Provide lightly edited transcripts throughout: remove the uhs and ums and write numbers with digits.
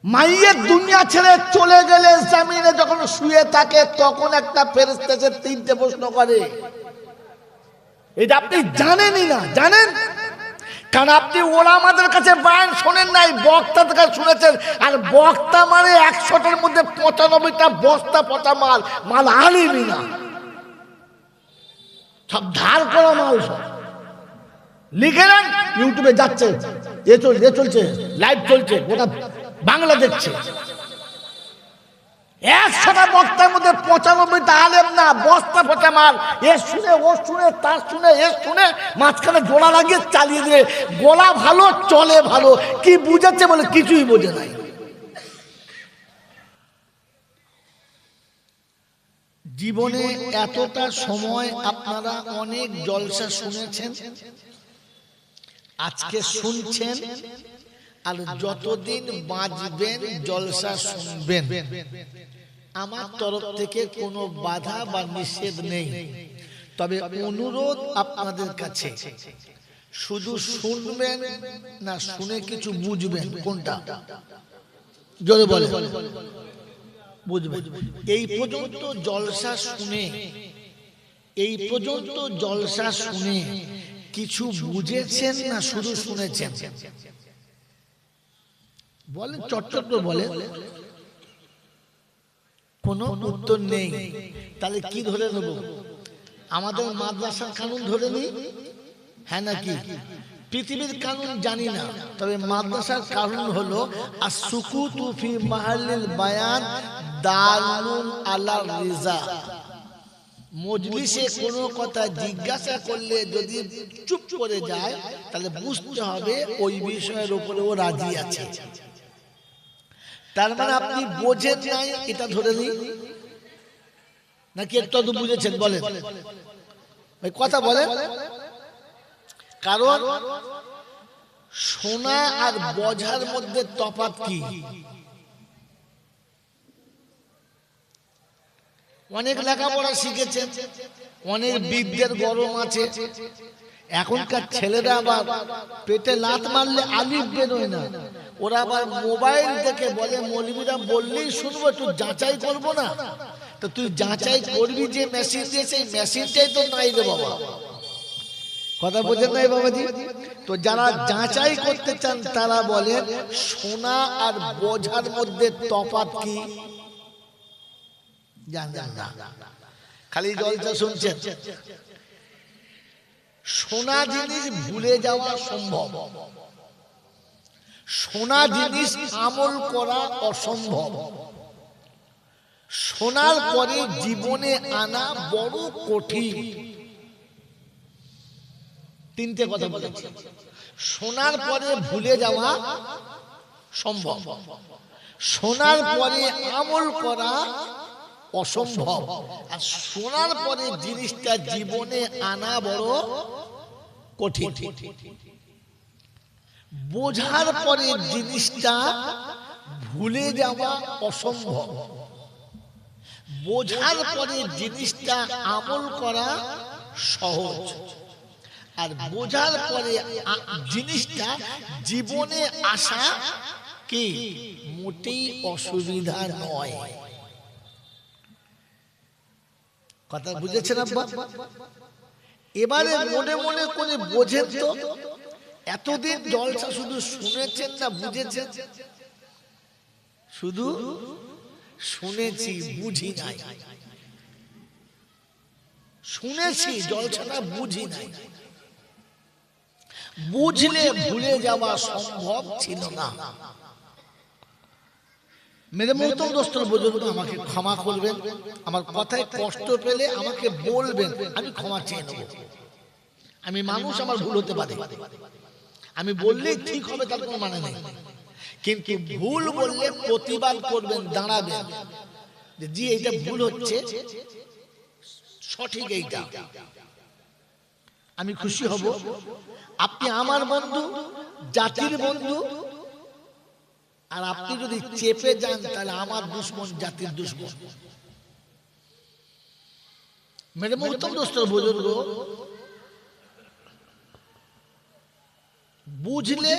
মাইয়ের দুনিয়া ছেড়ে চলে গেলে জামিনে যখন শুয়ে থাকে তখন একটা ফেরেশতা এসে তিনটে প্রশ্ন করে। এটা আপনি জানেনই না, জানেন? কারণ আপনি ওলামাদের কাছে বয়ান শোনেন নাই, বক্তাদের কাছে শুনেছেন। আর বক্তা মানে 100টার মধ্যে 95টা বস্তা পচা মাল, মাল আলিমই না, সব ধার করা মাল। সব লিখে নেন, ইউটিউবে যাচ্ছে, এ চলছে, লাইভ চলছে, গোটা বাংলা দেখছে। 100টা বক্তার মধ্যে 95টা আলেম না, বস্তা পচা মাল। এ শুনে ও শুনে, তার শুনে এ শুনে, মাঝখানে জোড়া লাগিয়ে চালিয়ে দিয়ে গোলা ভালো চলে ভালো, কি বুঝাচ্ছে বলে কিছুই বোঝে নাই। জীবনে এতটা সময় আপনারা অনেক জলসা শুনেছেন, আজকে শুনছেন, আর যতদিন বাঁচবেন জলসা শুনবেন। আমার তরফ থেকে কোনো বাধা বা নিষেধ নেই, তবে অনুরোধ আপনাদের কাছে, শুধু শুনবেন না, শুনে কিছু বুঝবেন। কোনটা? জোরে বলে বুঝবেন। এই পর্যন্ত জলসা শুনে, এই পর্যন্ত জলসা শুনে কিছু বুঝেছেন না শুধু শুনেছেন? বলেন, চটচট করে বলেন। কোনো উত্তর নেই। তাহলে কি ধরে নেব? আমাদের মাদ্রাসার কানুন ধরে নিই, হ্যাঁ নাকি? পৃথিবীর কানুন জানি না, তবে মাদ্রাসার কানুন হলো আসুকুতু ফি মাহাল্লিল বায়ান দালুন আলা রিজা। মজলিসে কোনো কথা জিজ্ঞাসা করলে যদি চুপ করে যায়, তাহলে বুঝতে হবে ওই বিষয়ের উপরে ও রাজি আছে। তার মানে আপনি বোঝেন নাই, এটা ধরে নিই নাকি? একটু তো বুঝেছেন? বলেন ভাই, কথা বলেন। কারণ শোনা আর বোঝার মধ্যে তফাৎ কি? অনেক লেখাপড়া শিখেছেন, অনেক বিদ্যের গরম আছে। এখনকার ছেলেরা আবার পেটে লাত মারলে আলিফ বেরোয় না, ওরা আবার মোবাইল দেখে বলে মৌলবীরা বললেই শুনবো, একটু যাচাই করবো না। তো তুই যাচাই করবি যে মেশিন দিয়ে, সেই মেশিনটাই তো নাই রে বাবা। কথা বোঝেন নাই বাবাজি? তো যারা যাচাই করতে চান তারা বলেন শোনা আর বোঝার মধ্যে তফাৎ কি জানেন না, খালি জলসা শুনছেন। শোনা জিনিস ভুলে যাওয়া সম্ভব, শোনা জিনিস আমল করা অসম্ভব, শোনার পরে জীবনে আনা বড় কঠিন। তিনটে কথা বলেছি। শোনার পরে ভুলে যাওয়া সম্ভব, শোনার পরে আমল করা অসম্ভব, আর শোনার পরে জিনিসটা জীবনে আনা বড় কঠিন। বোঝার পরে জিনিসটা ভুলে যাওয়া অসম্ভব, বোঝার পরে জিনিসটা আমল করা সহজ, আর বোঝার পরে জিনিসটা জীবনে আসা কি মোটেই অসুবিধা নয়। কথা বুঝেছেন আব্বা? এবারে মনে মনে করে বোঝেন তো, এতদিন জলসা শুধু শুনেছেন না বুঝেছেন? শুধু শুনেছি, বুঝি নাই। শুনেছি, জলসাটা বুঝি নাই। বুঝলে ভুলে যাওয়া সম্ভব ছিল না। মেরে মোহতরম দোস্তর বুজুর্গ, আমাকে ক্ষমা করবেন, আমার কথায় কষ্ট পেলে আমাকে বলবেন, আমি ক্ষমা চেয়ে নেব। আমি মানুষ, আমার ভুল হতে পারে, আমি বললেই ঠিক হবে তার কোনো মানে নেই। কিন্তু ভুল বললে প্রতিবাদ করবেন, দাঁড়াবেন যে জি এইটা ভুল হচ্ছে, সঠিক এইটা। আমি খুশি হব। আপনি আমার বন্ধু, জাতির বন্ধু, আর আপনি যদি চেপে যান তাহলে আমার দুশ্মন, জাতির দুশ্মন। মেরে মোহতরম দোস্তর বুজুর্গ, বুঝলে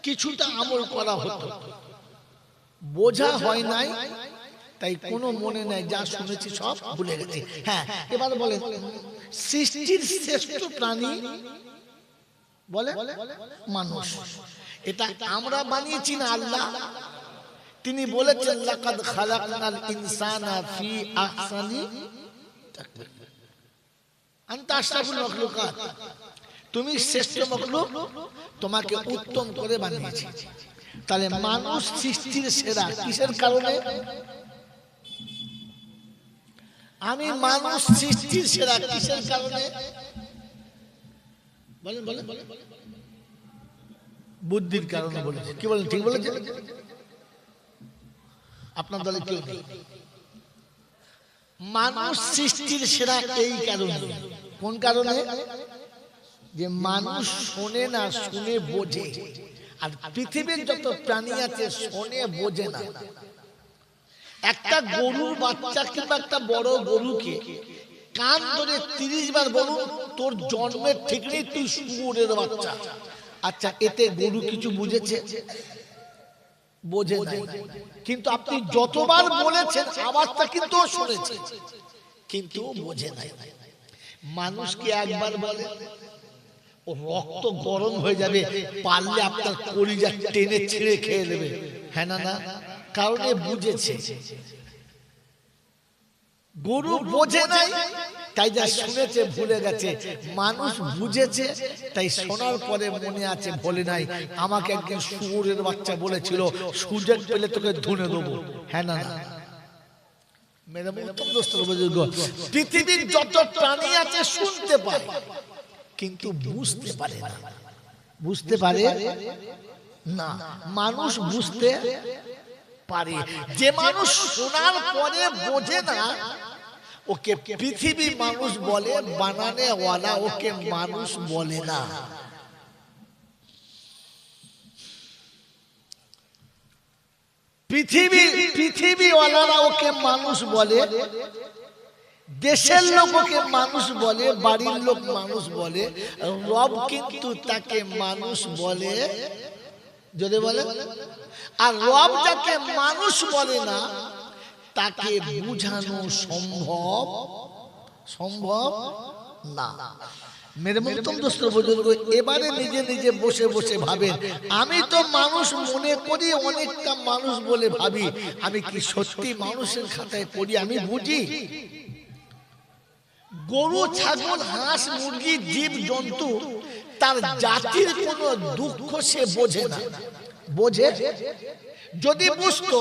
কিছুটা আমল করা হতো, বোঝা হয় নাই, তাই কোনো মনে নাই, যা শুনেছি সব ভুলে গেছে। হ্যাঁ, এবার বলেন সৃষ্টির শ্রেষ্ঠ প্রাণী বলে মানুষ। এটা আমরা বানিয়েছি না আল্লাহ? তিনি বলেছেন লাকাদ খালাকনাল ইনসানা ফি আহসানি তাকওয়িম, আনতা আশরাফুল মাখলুকাত, তুমি শ্রেষ্ঠ মাখলুক, তোমাকে উত্তম করে বানিয়েছি। তাহলে মানুষ সৃষ্টির সেরা কিসের কারণে? আমি মানুষ সৃষ্টির সেরা কিসের কারণে বলেন? বলেন বুদ্ধির কারণে বলেছে। কি বলেন? ঠিক বলেছে? আপনার দলে কেউ নেই। মানুষ সৃষ্টির সেরা এই কারণে। কোন কারণে? যে মানুষ শোনে না, শুনে বোঝে। আর পৃথিবীর যত প্রাণী আছে শোনে বোঝে না। একটা গরুর বাচ্চা কিংবা একটা বড় গরুকে কান ধরে 30 বার বলুন তোর জন্মের ঠিক নেই, তুই শুয়োরের বাচ্চা। আচ্ছা, এতে গরু কিছু বুঝেছে? বোঝে নাই। কিন্তু আপনি যতবার বলেছেন আওয়াজটা কিন্তু শুনেছে, কিন্তু বোঝে নাই। মানুষকে একবার বলে ও রক্ত গরম হয়ে যাবে, পারলে আপনার কলিজা টেনে ছিঁড়ে খেয়ে নেবে। হ্যাঁ না? কারণ এ বুঝেছে। গরু বোঝে নাই, তাই যা শুনেছে ভুলে গেছে। মানুষ বুঝেছে, তাই শোনার পরে মনে আছে, ভুলে নাই। আমাকে একদিন শুয়োরের বাচ্চা বলেছিল সুযোগ পেলে তোকে ধুনে দেবো। হ্যাঁ না? মেরে উত্তম দোস্ত বুজুর্গ, পৃথিবীর যত প্রাণী আছে শুনতে পারে কিন্তু বুঝতে পারে না। বুঝতে পারে না, মানুষ বুঝতে পারে। যে মানুষ শোনার পরে বোঝে না, ওকে পৃথিবী মানুষ বলে, বানানে ওয়ালা ওকে মানুষ বলে না। পৃথিবী ওয়ালারা ওকে মানুষ বলে, দেশের লোক ওকে মানুষ বলে, বাড়ির লোক মানুষ বলে। রব কিন্তু তাকে মানুষ বলে, যদি বলে। আর রব যাকে মানুষ বলে না, তাকে বুঝানো সম্ভব না। মেরে মুহতরম দোস্ত বুজুর্গ, এবারে নিজে নিজে বসে বসে ভাবেন, আমি তো মানুষ মনে করি, অনেকটা মানুষ বলে ভাবি। আমি কি সত্যি মানুষের খাতায় পড়ি? আমি বুঝি? গরু, ছাগল, হাঁস, মুরগি, জীব জন্তু, তার জাতির কোনো দুঃখ সে বোঝে না। বোঝে? যদি বুঝতো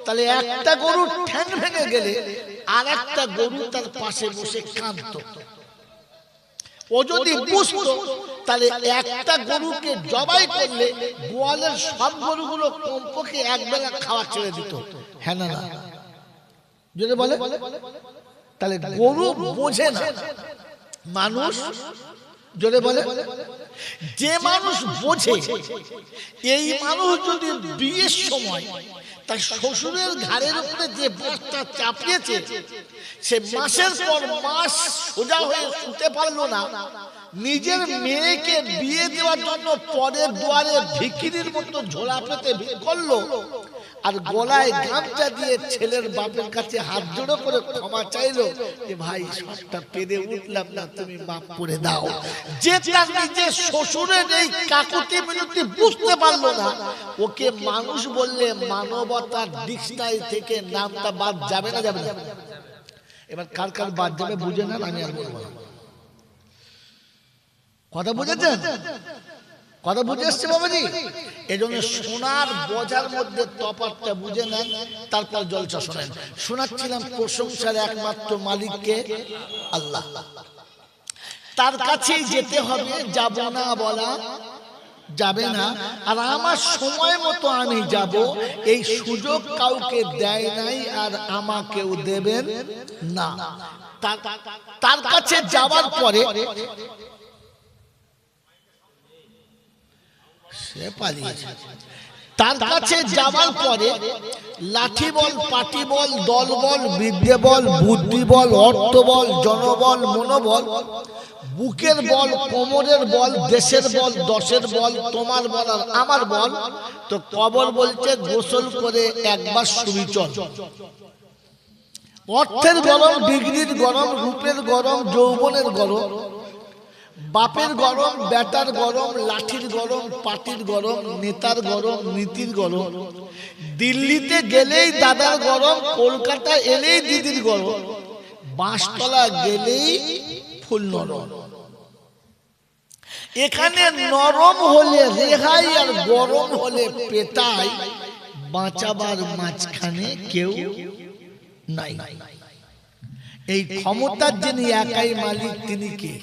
তাহলে একটা গরু ঠ্যাং ভেঙে গেলে আর একটা গরু তার পাশে বসে কাঁদতো। ও যদি বুঝতো তাহলে একটা গরুকে জবাই করলে গোয়ালের সব গরুগুলো কমপক্ষে একবেলা খাওয়া ছেড়ে দিত। হ্যাঁ না? যদি বলে, তাহলে গরু বোঝে না, মানুষ যদি বলে। যে মানুষ বোঝে, এই মানুষ যদি বিয়ের সময় তার শ্বশুরের ঘাড়ের উপরে যে বাসটা চাপিয়েছে, সে মাসের পর মাস সোজা হয়ে শুতে পারলো না, নিজের মেয়েকে বিয়ে দেওয়ার জন্য পরের দুয়ারে ভিখিরির মতো ঝোলা পেতে ভিড় করলো, আর গলায় গামছা দিয়ে ছেলের বাপের কাছে হাত জোড়ো করে ক্ষমা চাইলো যে ভাই সবটা পেরে উঠলাম না, তুমি মাফ করে দাও। যে তার নিজের শ্বশুরের এই কাকুতি মিনতি বুঝতে পারলো না, ওকে মানুষ বললে মানবতার ডিকশনারি থেকে নামটা বাদ যাবে না? যাবে না? এবার কার কার বাদ যাবে বুঝে না, আমি আর বলবো না। কথা বুঝেছেন? কথা বুঝে এসছে বাবাজি? এজন্য শোনার বোঝার মধ্যে তফাৎটা বুঝে নেন, তারপর জলসা শোনেন। শোনাচ্ছিলাম প্রশংসার একমাত্র মালিককে, আল্লাহ। তার কাছেই যেতে হবে, যাব না বলা যাবে না। আর আমার সময় মতো আমি যাব, এই সুযোগ কাউকে দেয় নাই আর আমাকেও দেবেন না। তার কাছে যাওয়ার পরে সে পালিয়েছে। তার কাছে যাওয়ার পরে লাঠি বল, পাটি বল, দল বল, বিদ্যে বল, বুদ্ধি বল, অর্থ বল, জনবল, মনোবল, বুকের বল, কোমরের বল, দেশের বল, দশের বল, তোমার বল আর আমার বল, তো কবর বলছে গোসল করে একবার শুবি চল। অর্থের গরম, ডিগ্রির গরম, রূপের গরম, যৌবনের গরম, বাপের গরম, বেটার গরম, লাঠির গরম, পাটির গরম, নেতার গরম, নীতির গরম, দিল্লিতে গেলেই দাদার গরম, কলকাতা এলেই দিদির গরম, বাঁশতলা গেলেই ফুল নরম। এখানে নরম হলে রেহাই আর গরম হলে পেটাই, বাঁচাবার মাঝখানে কেউ নাই। এই ক্ষমতার যিনি একাই মালিক তিনি কে?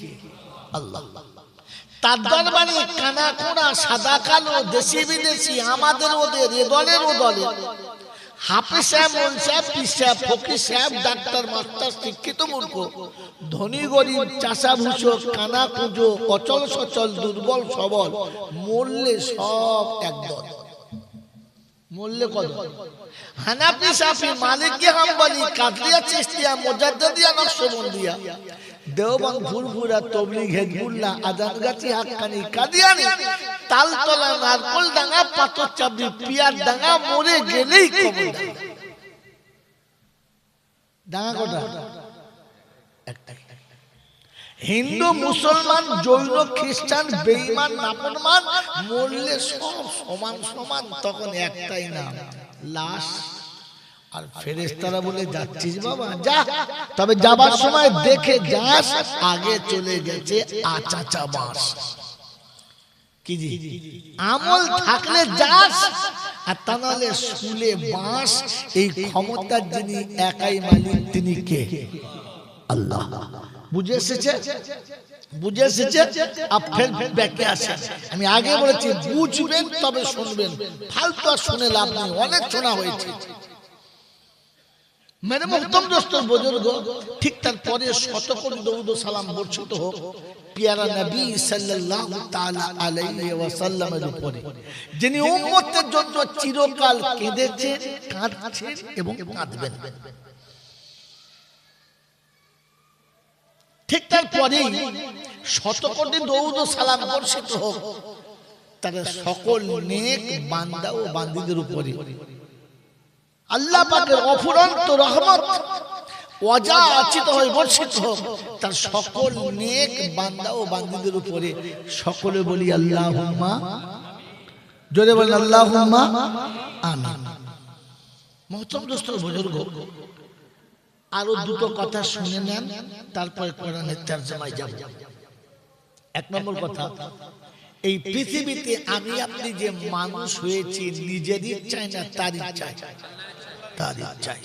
আল্লাহ। তার দরবারে কানা কোড়া, সাদা কালো, দেশি বিদেশি, আমাদের ওদের, এ দলের ও দলের, হাফেজ সাহেব, মৌলভী সাহেব, পীর সাহেব, ফকির সাহেব, ডাক্তার, মাস্টার, শিক্ষিত মূর্খ, ধনী গরিব, চাষা ভূষক, কানা কুঁজো, অচল সচল, দুর্বল সবল, মরলে সব একদল। মরলে কত? হানাফি, শাফি, মালিকি, হাম্বলি, কাদরিয়া, চিশতিয়া, মুজাদ্দিদিয়া, নকশবন্দিয়া, দেওবন্দ, ফুরফুরা, তবলিগ, হিজবুল্লাহ, আজানগাছি, হাক্কানি, কাদিয়ানি, তালতলা, নারকলডাঙ্গা, পাথরচাবড়ি, পিয়ারডাঙ্গা, মরে গেলেই কবর ডাঙ্গা। কটা? একটাই। হিন্দু, মুসলমান, জৈন, খ্রিস্টান, বেঈমান, নাফরমান, মরলে সব সমান সমান, তখন একটাই নাম, লাশ। আর ফেরেশতারা বলে যাচ্ছিস বাবা যা, তবে যাবার সময় দেখে যাস আগে চলে গেছে আচাচা বাস। কি জি? আমল থাকলে যাস, আর তা নাহলে শুলে বাস। এই ক্ষমতার যিনি একাই মালিক তিনি কে? আল্লাহ। বুঝে এসেছে? বুঝে এসেছে? আপ ফের ব্যাকে আসেন। আমি আগে বলেছি বুঝবেন তবে শুনবেন, ফালতু আর শুনে লাভ নেই, অনেক শোনা হয়েছে। মেরে মুহতরম দোস্তর বুজুর্গ, ঠিক তারপরে শত কোটি দরুদ ও সালাম বর্ষিত হোক পিয়ারা নবী সাল্লাল্লাহু তাআলা আলাইহি ওয়াসাল্লামের উপরে, যিনি উম্মতের জন্য চিরকাল কেঁদেছেন, কাঁদছেন এবং কাঁদবেন। ঠিক তারপরে শত কোটি দরুদ ও সালাম বর্ষিত হোক তার সকল নেক বান্দা ও বান্দীদের উপরে। আল্লাহ পাকের অফুরন্ত রহমত ওয়াজাচিত হয়ে বর্ষিত হোক তার সকল নেক বান্দা ও বান্দীদের উপরে। সকলে বলি আল্লাহুম্মা, জোরে বলেন আল্লাহুম্মা আমিন। মুহতরম দোস্ত বুজুর্গ, আরো দুটো কথা শুনে নেন, তারপরে কোরআনের তরজমায় যাব। এক নম্বর কথা, এই পৃথিবীতে আমি আপনি যে মানুষ হয়েছি নিজের ইচ্ছায় না তার ইচ্ছায়, তার ইচ্ছায়।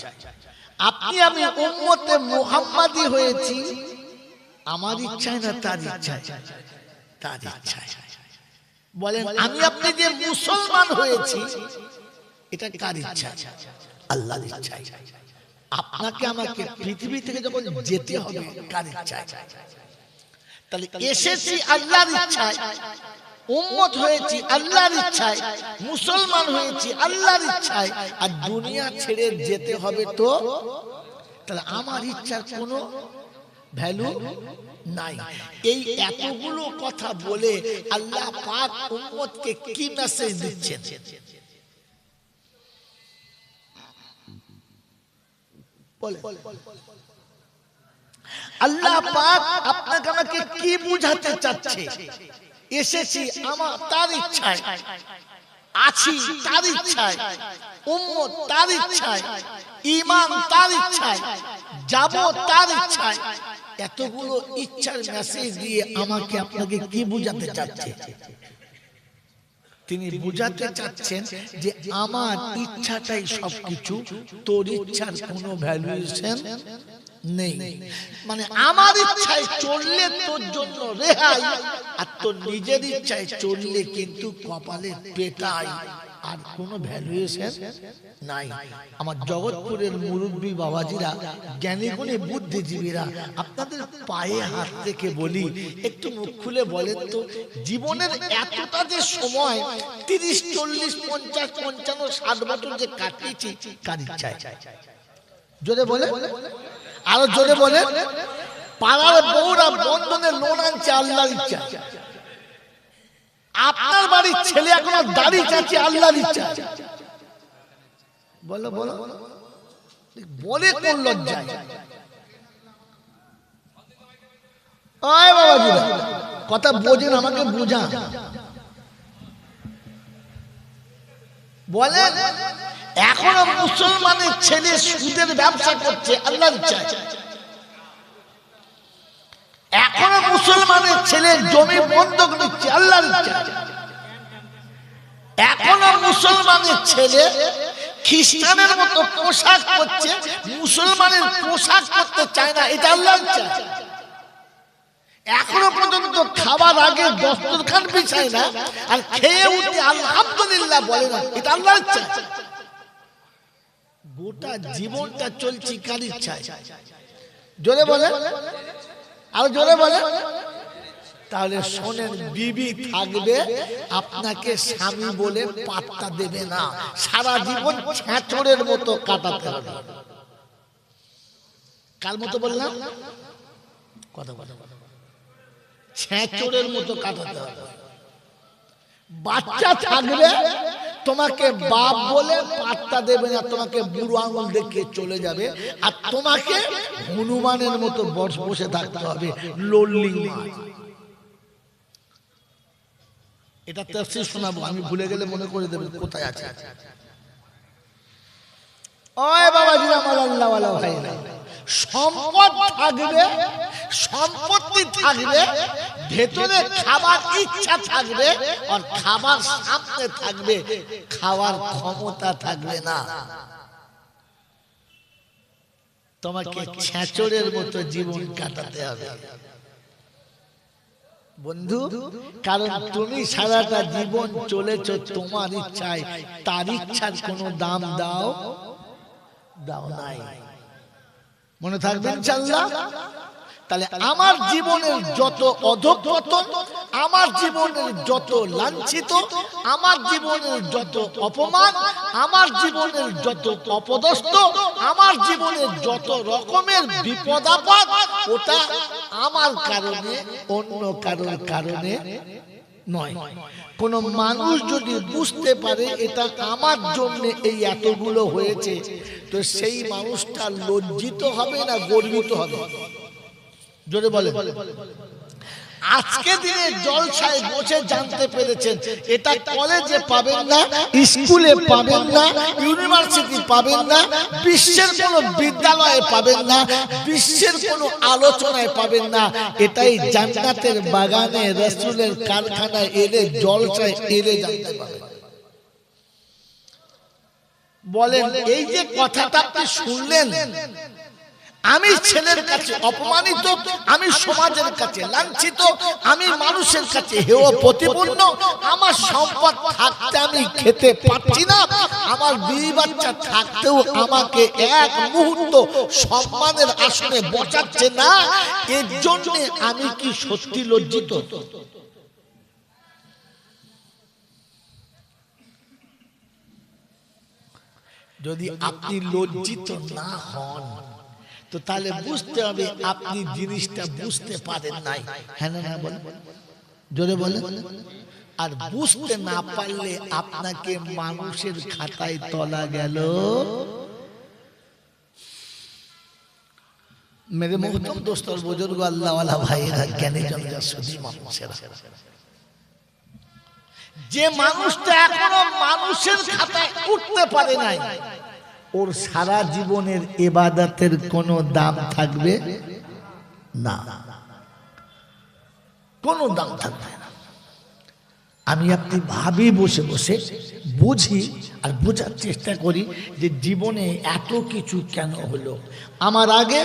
আপনি আমি উম্মতে মুহাম্মাদি হয়েছি আমার ইচ্ছায় না তার ইচ্ছায়, তার ইচ্ছায়। বলেন আমি আপনি যে মুসলমান হয়েছি এটা কার ইচ্ছায়? আল্লাহর ইচ্ছায়। আপনাকে আমাকে পৃথিবী থেকে যখন যেতে হবে কার ইচ্ছায়? তাহলে এসেছি আল্লাহর ইচ্ছায়, উম্মত হয়েছি আল্লাহর ইচ্ছায়, মুসলমান হয়েছি আল্লাহর ইচ্ছায়, আর দুনিয়া ছেড়ে যেতে হবে তো। তাহলে আমার ইচ্ছার কোনো ভ্যালু নাই। এই এতগুলো কথা বলে আল্লাহ পাক উম্মতকে কি মেসেজ দিচ্ছেন? আল্লাহ পাক আপনাকে আমাকে কি বুঝাতে চাচ্ছে? এসেছি আমার তার ইচ্ছায়, আছি তার ইচ্ছায়, উম্মত তার ইচ্ছায়, ঈমান তার ইচ্ছায়, যাব তার ইচ্ছায়। এতগুলো ইচ্ছার মেসেজ দিয়ে আমাকে আপনাকে কি বুঝাতে চাচ্ছে? তিনি বুঝাতে চাচ্ছেন যে আমার ইচ্ছাটাই সবকিছু, তোর ইচ্ছার কোনো ভ্যালুয়েশন নেই। মানে আমার ইচ্ছায় চললে তোর জন্য রেহাই, আর তোর নিজের ইচ্ছায় চললে কিন্তু কপালে পেটাই, আর কোনো ভ্যালুয়েশন নাই। আমার জগৎপুরের মুরব্বী বাবাজিরা, জ্ঞানীগুণী বুদ্ধিজীবীরা, আপনাদের পায়ে হাত রেখে বলি, একটু মুখ খুলে বলেন তো, জীবনের এতটা যে সময় 30, 40, 50, 55, 60 বছর যে কাটিয়েছি কার ইচ্ছায়? জোরে বলে, আরো জোরে বলে। পাড়ার বউরা বন্ধনে লোন আনছে আল্লাহর ইচ্ছা, আপনার বাড়ির ছেলে এখনো দাড়ি চাচ্ছে আল্লাহর ইচ্ছা। বলো বলো বলে কোন লজ্জায়? আয় বাবাজিরা কথা বোঝেন, আমাকে বুঝান। বলেন এখনো মুসলমানের ছেলে সুদের ব্যবসা করছে আল্লাহর ইচ্ছায়, এখনো মুসলমানের ছেলে জমি বন্ধক নিচ্ছে আল্লাহর ইচ্ছায়, এখনো মুসলমানের ছেলে খ্রিস্টানের মতো পোশাক করছে, মুসলমানের পোশাক করতে চায় না, এটা আল্লাহর ইচ্ছা। এখনো পর্যন্ত খাবার আগে দস্তরখান বিছায় না আর খেয়ে উঠে আলহামদুলিল্লাহ বলে না, এটা আল্লাহর ইচ্ছা। গোটা জীবনটা চলছে কার ইচ্ছায়? জোরে বলে, আর জোরে বলে। তাহলে শোনেন, বিবি থাকবে আপনাকে স্বামী বলে পাত্তা দেবে না, সারা জীবন ছেঁচড়ের মতো কাটাতে হবে। কার মতো বললাম? কথা কথা ছেঁচড়ের মতো কাটাতে হবে। বাচ্চা থাকবে তোমাকে বাপ বলে পাত্তা দেবে না, তোমাকে বুড়ো আঙুল দেখিয়ে চলে যাবে, আর তোমাকে হনুমানের মতো বসে থাকতে হবে লোল্লিং মাছ। এটা তাফসীর শোনাবো, আমি ভুলে গেলে মনে করে দেবেন কোথায় আছে। ওই বাবাজিরা আমার আল্লাহওয়ালা ভাইরা, সম্পদ থাকবে, সম্পত্তি থাকবে, ভেতরে খাবার ইচ্ছা থাকবে, আর খাবার সামনে থাকবে, খাওয়ার ক্ষমতা থাকবে না। তোমাকে ছেঁচড়ের মতো জীবন কাটাতে হবে বন্ধু, কারণ তুমি সারাটা জীবন চলেছ তোমার ইচ্ছায়, তার ইচ্ছার কোনো দাম দাও দাও নাই। মনে থাকবে ইনশাআল্লাহ। তাহলে আমার জীবনের যত অধঃপতন, আমার জীবনের যত লাঞ্ছিত, আমার জীবনের যত অপমান, আমার জীবনের যত অপদস্থ, আমার জীবনের যত রকমের বিপদ আপদ, ওটা আমার কারণে, অন্য কারোর কারণে নয়। কোন মানুষ যদি বুঝতে পারে এটা আমার জন্য এই এতগুলো হয়েছে, তো সেই মানুষটা লজ্জিত হবে না গর্বিত হবে? জোরে বলে। আজকে দিনে জলসায় বসে জানতে পেরেছেন, এটা কলেজে পাবেন না, স্কুলে পাবেন না, ইউনিভার্সিটি পাবেন না, বিশ্বের কোনো বিদ্যালয়ে পাবেন না, বিশ্বের কোনো আলোচনায় পাবেন না। এটাই জান্নাতের বাগানে রাসূলের কারখানায় এলে, জলসায় এলে জানতে পাবেন। বলেন এই যে কথাটা আপনি শুনলেন, আমি ছেলের কাছে অপমানিত, আমি সমাজের কাছে লাঞ্ছিত, আমি মানুষের কাছে হেয় প্রতিপন্ন, আমার সম্পদ থাকতে আমি খেতে পাচ্ছি না, আমার বিবি বাচ্চা থাকতেও আমাকে এক মুহূর্ত সম্মানের আসনে বসাচ্ছে না, এর জন্য আমি কি সত্যি লজ্জিত? যদি আপনি লজ্জিত না হন, তো তাহলে বুঝতে হবে আপনি জিনিসটা বুঝতে পারেন নাই। হ্যাঁ না বলেন, জোরে বলেন। আর বুঝতে না পারলে আপনাকে মানুষের খাতায় তোলা গেল। মেরে মোহতরম দোস্ত और बुजुर्ग अल्लाह वाला भाईরা, জ্ঞানী জনরা, সুধী মানুষেরা, যে মানুষটা এখনো মানুষের খাতায় উঠতে পারে নাই, ওর সারা জীবনের ইবাদতের কোনো দাম থাকবে না, কোনো দাম থাকবে না। আমি আপনি ভাবি, বসে বসে বুঝি আর বোঝার চেষ্টা করি যে জীবনে এত কিছু কেন হলো। আমার আগে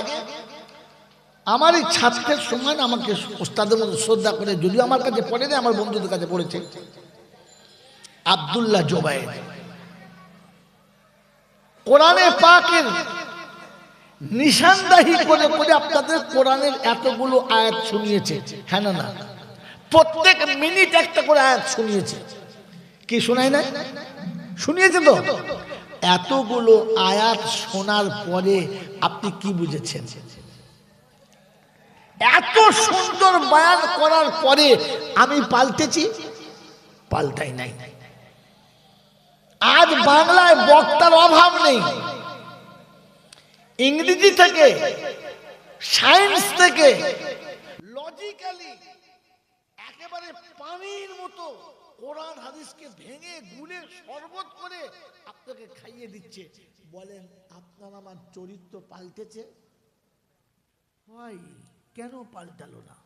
আমার এই ছাত্রের সময় আমাকে ওস্তাদের মতো শ্রদ্ধা করে, যদিও আমার কাছে পড়ে না, আমার বন্ধুদের কাছে পড়েছে, আব্দুল্লাহ জোবায়ের কোরআনে পাকের নিশানদাহি করে করে আপনাদের কোরআনের এতগুলো আয়াত শুনিয়েছে। হ্যাঁ না না, প্রত্যেক মিনিট একটা করে আয়াত শুনিয়েছে। কি শোনায় না? শুনিয়েছে তো। এতগুলো আয়াত শোনার পরে আপনি কি বুঝেছেন? এত সুন্দর বয়ান করার পরে আমি পাল্টেছি? পাল্টাই নাই। আজ বাংলায় বক্তার অভাব নেই। ইংরেজি থেকে, সায়েন্স থেকে, লজিক্যালি একেবারে পানির মতো কোরআন হাদিসকে ভেঙে গুলে শরবত করে আপনাকে খাইয়ে দিচ্ছে। বলেন আপনার আমার চরিত্র পাল্টেছে? ভাই কেন পাল্টালো না?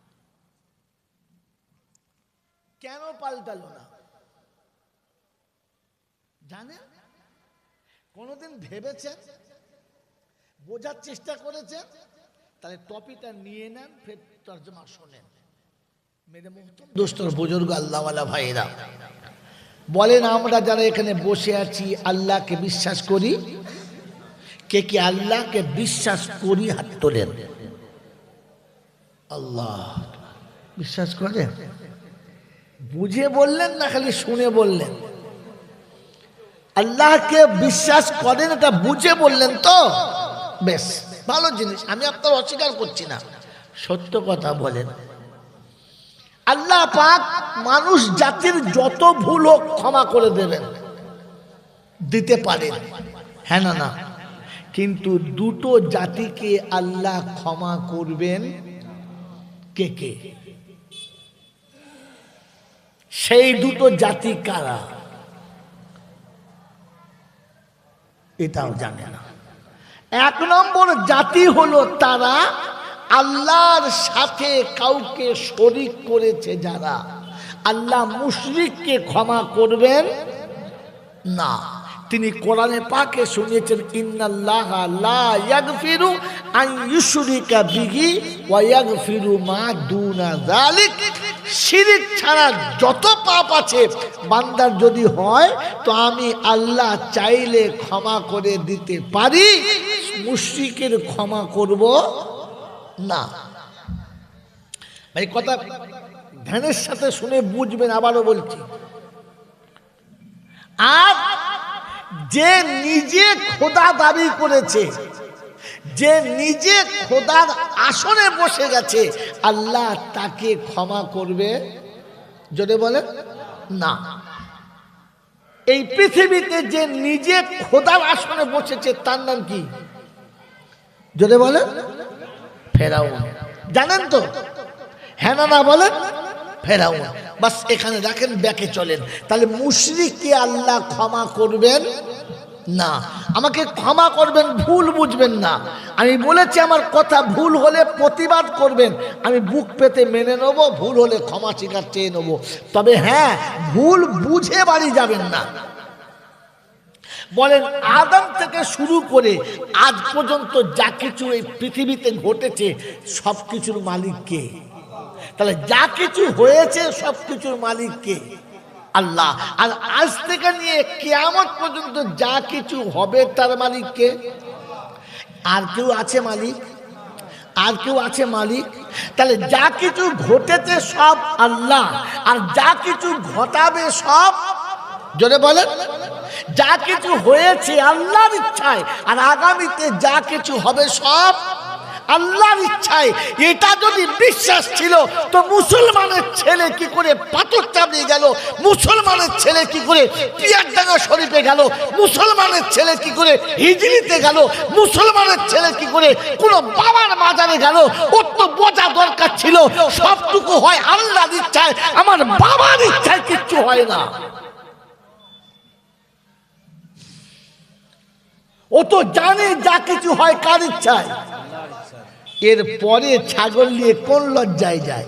কেন পাল্টালো না জানেন? কোনদিন ভেবেছেন? বোঝার চেষ্টা করেছেন? তাহলে টপিকটা নিয়ে নেন, ফের তর্জমা শোনেন। মেরে মুহতরম দোস্তর বুজুর্গ আল্লাহওয়ালা ভাইরা বলেন, আমরা যারা এখানে বসে আছি আল্লাহকে বিশ্বাস করি? কে কি আল্লাহকে বিশ্বাস করি? হাত তোলেন। আল্লাহ বিশ্বাস করেন? বুঝে বললেন না খালি শুনে বললেন? আল্লাহকে বিশ্বাস করেন, এটা বুঝে বললেন তো? বেশ ভালো জিনিস, আমি আপনার অস্বীকার করছি না, সত্য কথা বলেন। আল্লাহ পাক মানুষ জাতির যত ভুল হোক ক্ষমা করে দেবেন, দিতে পারেন, হ্যাঁ না না? কিন্তু দুটো জাতিকে আল্লাহ ক্ষমা করবেন। কে কে? সেই দুটো জাতি কারা? এটাও জানে না। এক নম্বর জাতি হলো তারা আল্লাহর সাথে কাউকে শরীক করেছে যারা। আল্লাহ মুশরিককে ক্ষমা করবেন না। তিনি কোরআনে পাকে শুনিয়েছেন, ইন্নাল্লাহা লা ইয়াগফিরু আন ইউশরিকা বিহি ওয়া ইয়াগফিরু মা দুনা যালিক। শিরক ছাড়া যত পাপ আছে বান্দার যদি হয় তো আমি আল্লাহ চাইলে ক্ষমা করে দিতে পারি, মুশরিকের ক্ষমা করব না। ভাই কথা ধ্যানের সাথে শুনে বুঝবেন, আবারও বলছি। আর যে নিজে খোদা দাবি করেছে, যে নিজে খোদার আসনে বসে গেছে, আল্লাহ তাকে ক্ষমা করবে যদি বলেন না। এই পৃথিবীতে যে নিজে খোদার আসনে বসেছে তার নাম কি যদি বলেন? ফেরাউন। জানেন তো? হ্যাঁ না না বলেন? ফেরাউন। বাস এখানে রাখেন, ব্যাকে চলেন। তাহলে মুশরিককে আল্লাহ ক্ষমা করবেন না। আমাকে ক্ষমা করবেন, ভুল বুঝবেন না। আমি বলেছি আমার কথা ভুল হলে প্রতিবাদ করবেন, আমি বুক পেতে মেনে নেব, ভুল হলে ক্ষমা স্বীকার চেয়ে নেব। তবে হ্যাঁ, ভুল বুঝে বাড়ি যাবেন না। বলেন আদম থেকে শুরু করে আজ পর্যন্ত যা কিছু এই পৃথিবীতে ঘটেছে সব কিছুর মালিক কে? তাহলে যা কিছু হয়েছে সব কিছুর মালিক কে? আল্লাহ। আর আজ থেকে নিয়ে কিয়ামত পর্যন্ত যা কিছু হবে তার মালিক কে? আর কেউ আছে মালিক? আর কেউ আছে মালিক? তাহলে যা কিছু ঘটেছে সব আল্লাহ, আর যা কিছু ঘটাবে সব জোরে বলেন। যা কিছু হয়েছে আল্লাহর ইচ্ছায়, আর আগামীতে যা কিছু হবে সব আল্লাহর ইচ্ছায়। এটা যদি বিশ্বাস ছিল তো মুসলমানের ছেলে কি করে পাথর চাপিয়ে গেল? মুসলমানের ছেলে কি করে পিয়ারডাঙ্গা শরীফে গেল? মুসলমানের ছেলে কি করে হিজরিতে গেল? মুসলমানের ছেলে কি করে কোন বাবার মাজারে গেল? ওর তো বোঝা দরকার ছিল সবটুকু হয় আল্লাহর ইচ্ছায়, আমার বাবার ইচ্ছায় কিচ্ছু হয় না। ও তো জানে যা কিছু হয় কার ইচ্ছায়। এরপরে ছাগল নিয়ে কোন লজ্জায় যায়?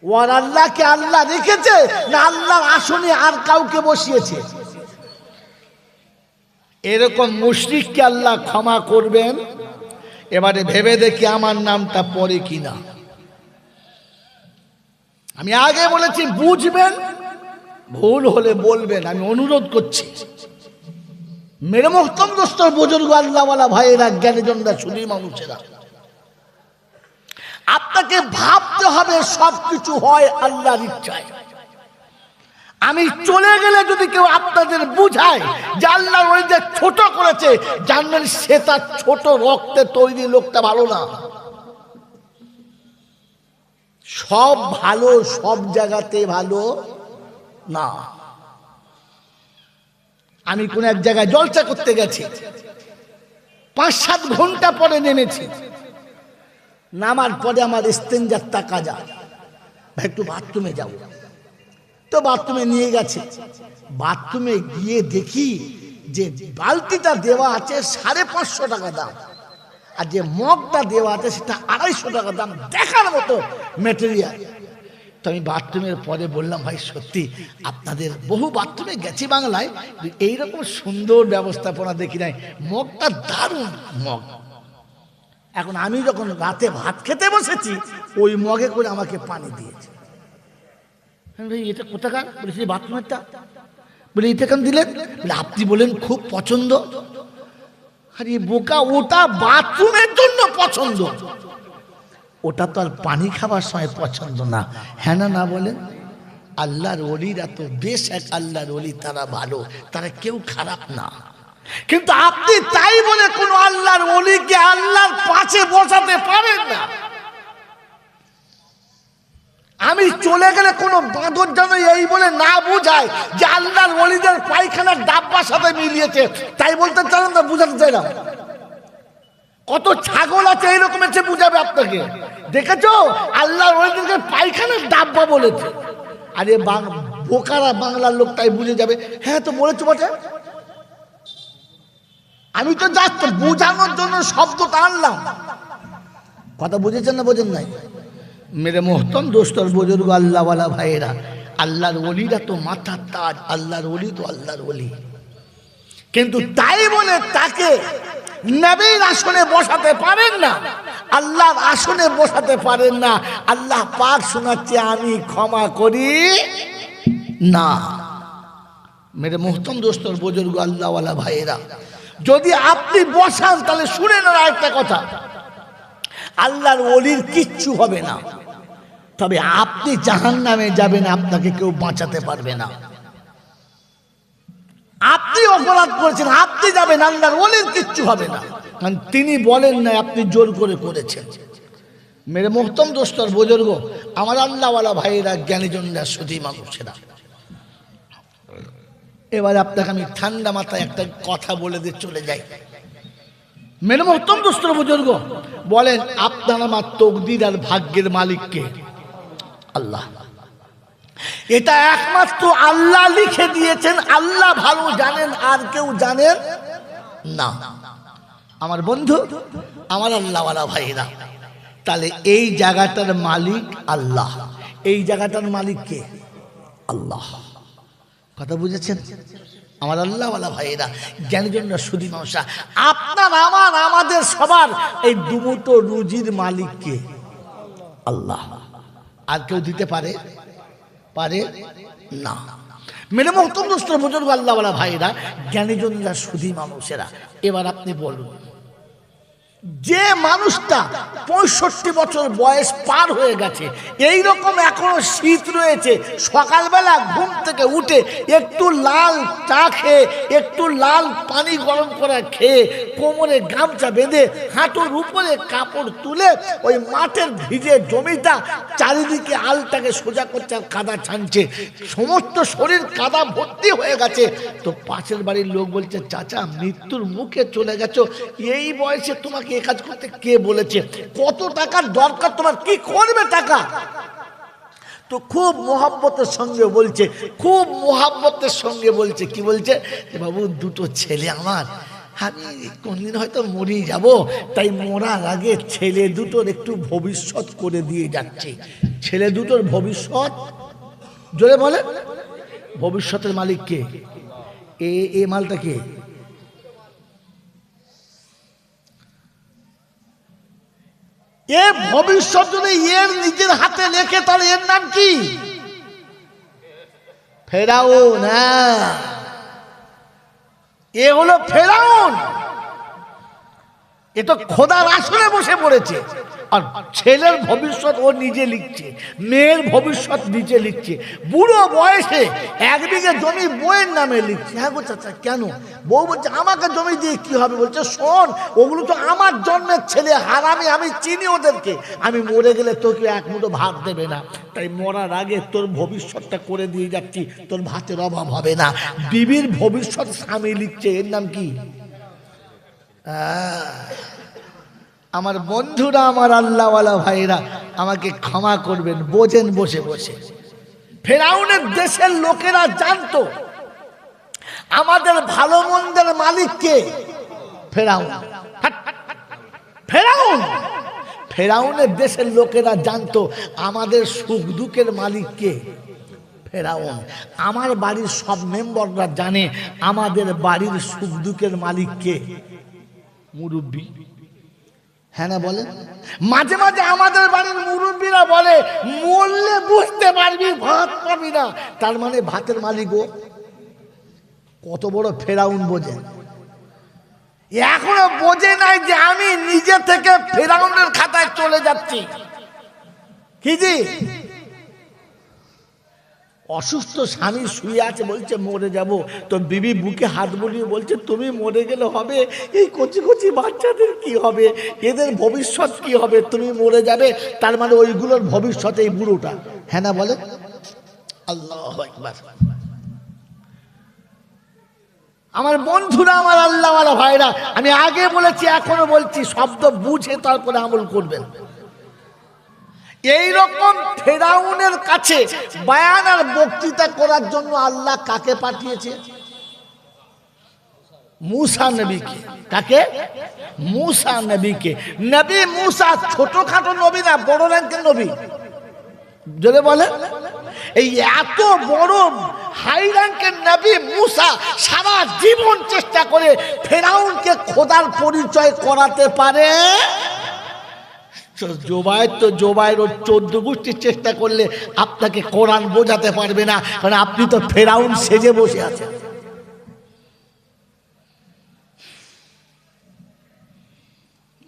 ওর আল্লাহকে আল্লাহ রেখেছে না আল্লাহর আসনে আর কাউকে বসিয়েছে? এরকম মুশরিককে আল্লাহ ক্ষমা করবেন? এবারে ভেবে দেখি আমার নামটা পড়ে কিনা। আমি আগে বলেছি বুঝবেন, ভুল হলে বলবেন, আমি অনুরোধ করছি। মেরে মোহতরম দোস্তর বুজুর্গ আল্লাহওয়ালা ভাইয়েরা, জ্ঞানীজনরা, শুনি মানুষেরা, আপনাকে ভাবতে হবে সবকিছু হয় আল্লাহর ইচ্ছায়। আমি চলে গেলে যদি কেউ আপনাদের বুঝায় যে আল্লাহ ওই যে ছোট করেছে, জানবেন সে তার ছোট রক্তে তৈরি লোকটা ভালো না। সব ভালো সব জায়গাতে ভালো না। আমি কোন এক জায়গায় জলসা করতে গেছি, 5-7 ঘন্টা পরে নেমেছি। নামার পরে আমার ইস্তেঞ্জার টাকা যায়, ভাই একটু বাথরুমে যাব। তো বাথরুমে নিয়ে গেছে। বাথরুমে গিয়ে দেখি যে বালতিটা দেওয়া আছে 550 টাকা দাম, আর যে মগটা দেওয়া আছে সেটা 250 টাকা দাম। দেখার মতো মেটেরিয়াল। তো আমি বাথরুমের পরে বললাম, ভাই সত্যি আপনাদের বহু বাথরুমে গেছি বাংলায়, এইরকম সুন্দর ব্যবস্থাপনা দেখি নাই, মগটা দারুণ মগ। এখন আমি যখন রাতে ভাত খেতে বসেছি, ওই মগে করে আমাকে পানি দিয়েছে। ভাই এটা কোথাকার? বলেছি বাথরুমেরটা। বলে এটা কেন দিলেন? বলে আপনি বলেন খুব পছন্দ। আরে বোকা, ওটা বাথরুমের জন্য পছন্দ, ওটা তো আর পানি খাবার সময় পছন্দ না। হ্যাঁ না না বলেন? আল্লাহর ওলিরা তো বেশ এক আল্লাহর ওলি, তারা ভালো, তারা কেউ খারাপ না। কিন্তু আপনি তাই বলে কোন আল্লাহর ওলিকে আল্লাহর পাশে বসাতে পারেন না। আমি চলে গেলে কোনো বাঁদর যেন এই বলে না বুঝায় যে আল্লাহর ওলিদের পায়খানার ডাব্বার সাথে মিলিয়েছে, তাই বলতে চাইলাম না, বুঝাতে চাইলাম। কত ছাগল আছে এইরকম এসে বুঝাবে আপনাকে, দেখেছো আল্লাহর ওলিদেরকে পায়খানার ডাব্বা বলেছে। আরে বোকারা বাংলার লোক তাই বুঝে যাবে, হ্যাঁ তো বলেছো বটে। আমি তো জাস্ট বোঝানোর জন্য শব্দটা আনলাম। কথা বুঝেছেন না বোঝেন নাই? মেরে মোহতম দোস্তর বুজুর্গ আল্লাহওয়ালা ভাইয়েরা, আল্লাহর ওলিরা তো মাথার তাজ, আল্লাহর ওলি তো আল্লাহর ওলি। কিন্তু তাই বলে তাকে নবীর আসনে বসাতে পারেন না, আল্লাহর আসনে বসাতে পারেন না। আল্লাহ পাক শোনাচ্ছে, আমি ক্ষমা করি না। মেরে মোহতম দোস্তর বুজুর্গ আল্লাহওয়ালা ভাইয়েরা, যদি আপনি বসান তাহলে শুনে নেন একটা কথা, আল্লাহর ওলির কিচ্ছু হবে না, তবে আপনি জাহান্নামে যাবেন, আপনাকে কেউ বাঁচাতে পারবে না। আপনি অপরাধ করেছেন, আপনি যাবেন, আল্লাহর ওলির কিচ্ছু হবে না, কারণ তিনি বলেন না, আপনি জোর করে করেছেন। মেরে মোহতম দোস্তর বুজুর্গ, আমার আল্লাহওয়ালা ভাইয়েরা, জ্ঞানীজনরা, সুধী মানুষেরা, এবার আপনাকে আমি ঠান্ডা মাথায় একটা কথা বলে দিয়ে চলে যাই। মেরে মোহতম দোস্তর বুজুর্গ, বলেন আপনার আমার তকদির আর ভাগ্যের মালিককে? আল্লাহ। এটা একমাত্র আল্লাহ লিখে দিয়েছেন, আল্লাহ ভালো জানেন, আর কেউ জানেন না। আমার বন্ধু, আমার আল্লাহওয়ালা ভাইরা, তাহলে এই জায়গাটার মালিক আল্লাহ, এই জায়গাটার মালিক কে? আল্লাহ। কথা বুঝেছেন আমার আল্লাহওয়ালা ভাইয়েরা, জ্ঞানীজনরা, সুধী মানুষরা, আপনার আমার আমাদের সবার এই দুমুটো রুজির মালিক কে? আল্লাহ। আর কেউ দিতে পারে পারে না। মেরে মোহতম দোস্তর বুজুর্গ আল্লাহওয়ালা ভাইয়েরা, জ্ঞানীজনরা, সুধী মানুষেরা, এবার আপনি বলুন, যে মানুষটা 65 বছর বয়স পার হয়ে গেছে, এই রকম এখনো শীত রয়েছে, সকালবেলা ঘুম থেকে উঠে একটু লাল চা খেয়ে, একটু লাল পানি গরম করা খেয়ে, কোমরে গামছা বেঁধে, হাঁটুর উপরে কাপড় তুলে ওই মাঠের ভিজে জমিটা চারিদিকে আলটাকে সোজা করছে আর কাদা ছানছে, সমস্ত শরীর কাদা ভর্তি হয়ে গেছে। তো পাশের বাড়ির লোক বলছে, চাচা মৃত্যুর মুখে চলে গেছো, এই বয়সে তোমাকে এ কাজ করতে কে বলেছে? কত টাকার দরকার তোমার, কি করবে টাকা? তো খুব মোহাব্বতের সঙ্গে বলছে, খুব মোহাব্বতের সঙ্গে বলছে, কি বলছে? বাবু দুটো ছেলে আমার, আমি কোনদিন হয়তো মরেই যাব, তাই মরার আগে ছেলে দুটোর একটু ভবিষ্যৎ করে দিয়ে যাচ্ছে। ছেলে দুটোর ভবিষ্যৎ, জোরে বলে, ভবিষ্যতের মালিক কে? এ মালটা কে? এ ভবিষ্যৎ যদি এর নিজের হাতে লেখে, তাহলে এর নাম কি? ফেরাউন। এ হলো ফেরাউন। এ তো খোদার আসনে বসে পড়েছে। আর ছেলের ভবিষ্যৎ ও নিজে লিখছে, মেয়ের ভবিষ্যৎ নিজে লিখছে। বুড়ো বয়সে 1 বিঘে জমি বউয়ের নামে লিখছে। হ্যাঁ গো চাচা, কেন? বউ বলছে আমাকে জমি দিয়ে কি হবে? বলছে শোন, ওগুলো তো আমার জন্মের ছেলে, হারামি, আমি চিনি ওদেরকে। আমি মরে গেলে তোকে 1 মুঠো ভাত দেবে না, তাই মরার আগে তোর ভবিষ্যৎটা করে দিয়ে যাচ্ছি, তোর ভাতের অভাব হবে না। বিবির ভবিষ্যৎ স্বামী লিখছে। এর নাম কি? আমার বন্ধুরা, আমার আল্লাহওয়ালা ভাইরা, আমাকে ক্ষমা করবেন, বোঝেন বসে বসে। ফেরাউনের দেশের লোকেরা জানতো আমাদের ভালো মন্দের মালিক কে? ফেরাউন। ফেরাউন। ফেরাউনের দেশের লোকেরা জানতো আমাদের সুখ দুঃখের মালিক কে? ফেরাউন। আমার বাড়ির সব মেম্বাররা জানে আমাদের বাড়ির সুখ দুঃখের মালিক কে? মুরব্বী। হ্যাঁ না বলে? মাঝে মাঝে আমাদের বাড়ির মুরব্বীরা বলে মরলে বুঝতে পারবি, ভাত পাবি না। তার মানে ভাতের মালিক ও। কত বড় ফেরাউন বোঝে? এখনো বোঝে নাই যে আমি নিজে থেকে ফেরাউনের খাতায় চলে যাচ্ছি। কি জি? অসুস্থ স্বামী শুয়ে আছে, বলছে মরে যাব। তো বিবি বুকে হাত বুলিয়ে বলছে তুমি মরে গেলে হবে, এই কচি কচি বাচ্চাদের কি হবে, এদের ভবিষ্যৎ কি হবে? তুমি মরে যাবে, তার মানে ওইগুলোর ভবিষ্যৎ এই বুড়োটা। হ্যাঁ না বলে? আল্লাহু আকবার। আমার বন্ধুরা, আমার আল্লাহওয়ালা ভাইরা, আমি আগে বলেছি এখনো বলছি, শব্দ বুঝে তারপরে আমল করবেন। এই রকম ফেরাউনের কাছে বয়ান আর বক্তৃতা করার জন্য আল্লাহ কাকে পাঠিয়েছে? মুসা নবীকে। কাকে? মুসা নবীকে। নবী মুসা ছোটখাটো নবী না, বড় র্যাঙ্কের নবী। যদি বলে এই এত বড় হাই র্যাঙ্কের নবী মুসা সারা জীবন চেষ্টা করে ফেরাউনকে খোদার পরিচয় করাতে পারে। জোবাইর তো জোবাইর ওর 14 গোষ্ঠীর চেষ্টা করলে আপনাকে কোরআন বোঝাতে পারবে না, কারণ আপনি তো ফেরাউন সেজে বসে আছেন।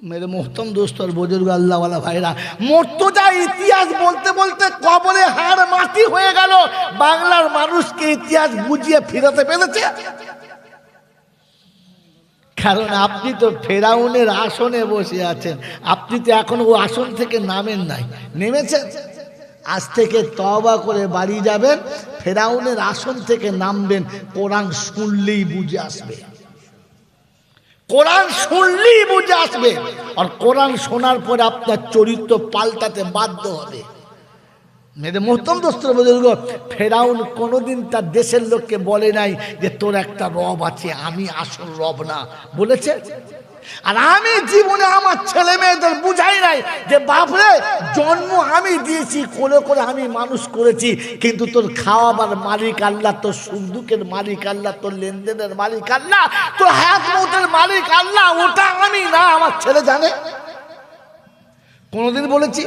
মেরে মোহতম দোস্ত আর বুজুর্গ আল্লাহওয়ালা ভাইরা, মুর্তজা ইতিহাস বলতে বলতে কবরে হাড় মাটি হয়ে গেল। বাংলার মানুষকে ইতিহাস বুঝিয়ে ফিরাতে পেরেছে, কারণ আপনি তো ফেরাউনের আসনে বসে আছেন। আপনি তো এখন ও আসন থেকে নামেন নাই, নেমেছেন। আজ থেকে তওবা করে বাড়ি যাবেন, ফেরাউনের আসন থেকে নামবেন। কোরআন শুনলেই বুঝে আসবে, কোরআন শুনলেই বুঝে আসবে। আর কোরআন শোনার পরে আপনার চরিত্র পাল্টাতে বাধ্য হবে। মেরে মোহতম দোস্তর বুজুর্গ, ফেরাউন কোনোদিন তার দেশের লোককে বলে নাই যে তোর একটা রব আছে, আমি আসল রব না। বলেছে? আর আমি জীবনে আমার ছেলে মেয়েদের বুঝাই নাই যে বাপরে জন্ম আমি দিয়েছি, কোলে করে আমি মানুষ করেছি, কিন্তু তোর খাওয়াবার মালিক আল্লাহ, তোর সুখ দুঃখের মালিক আল্লাহ, তোর লেনদেনের মালিক আল্লাহ, তোর হায়াত মৌতের মালিক আল্লাহ, ওটা আমি না। আমার ছেলে জানে? কোনোদিন বলেছি?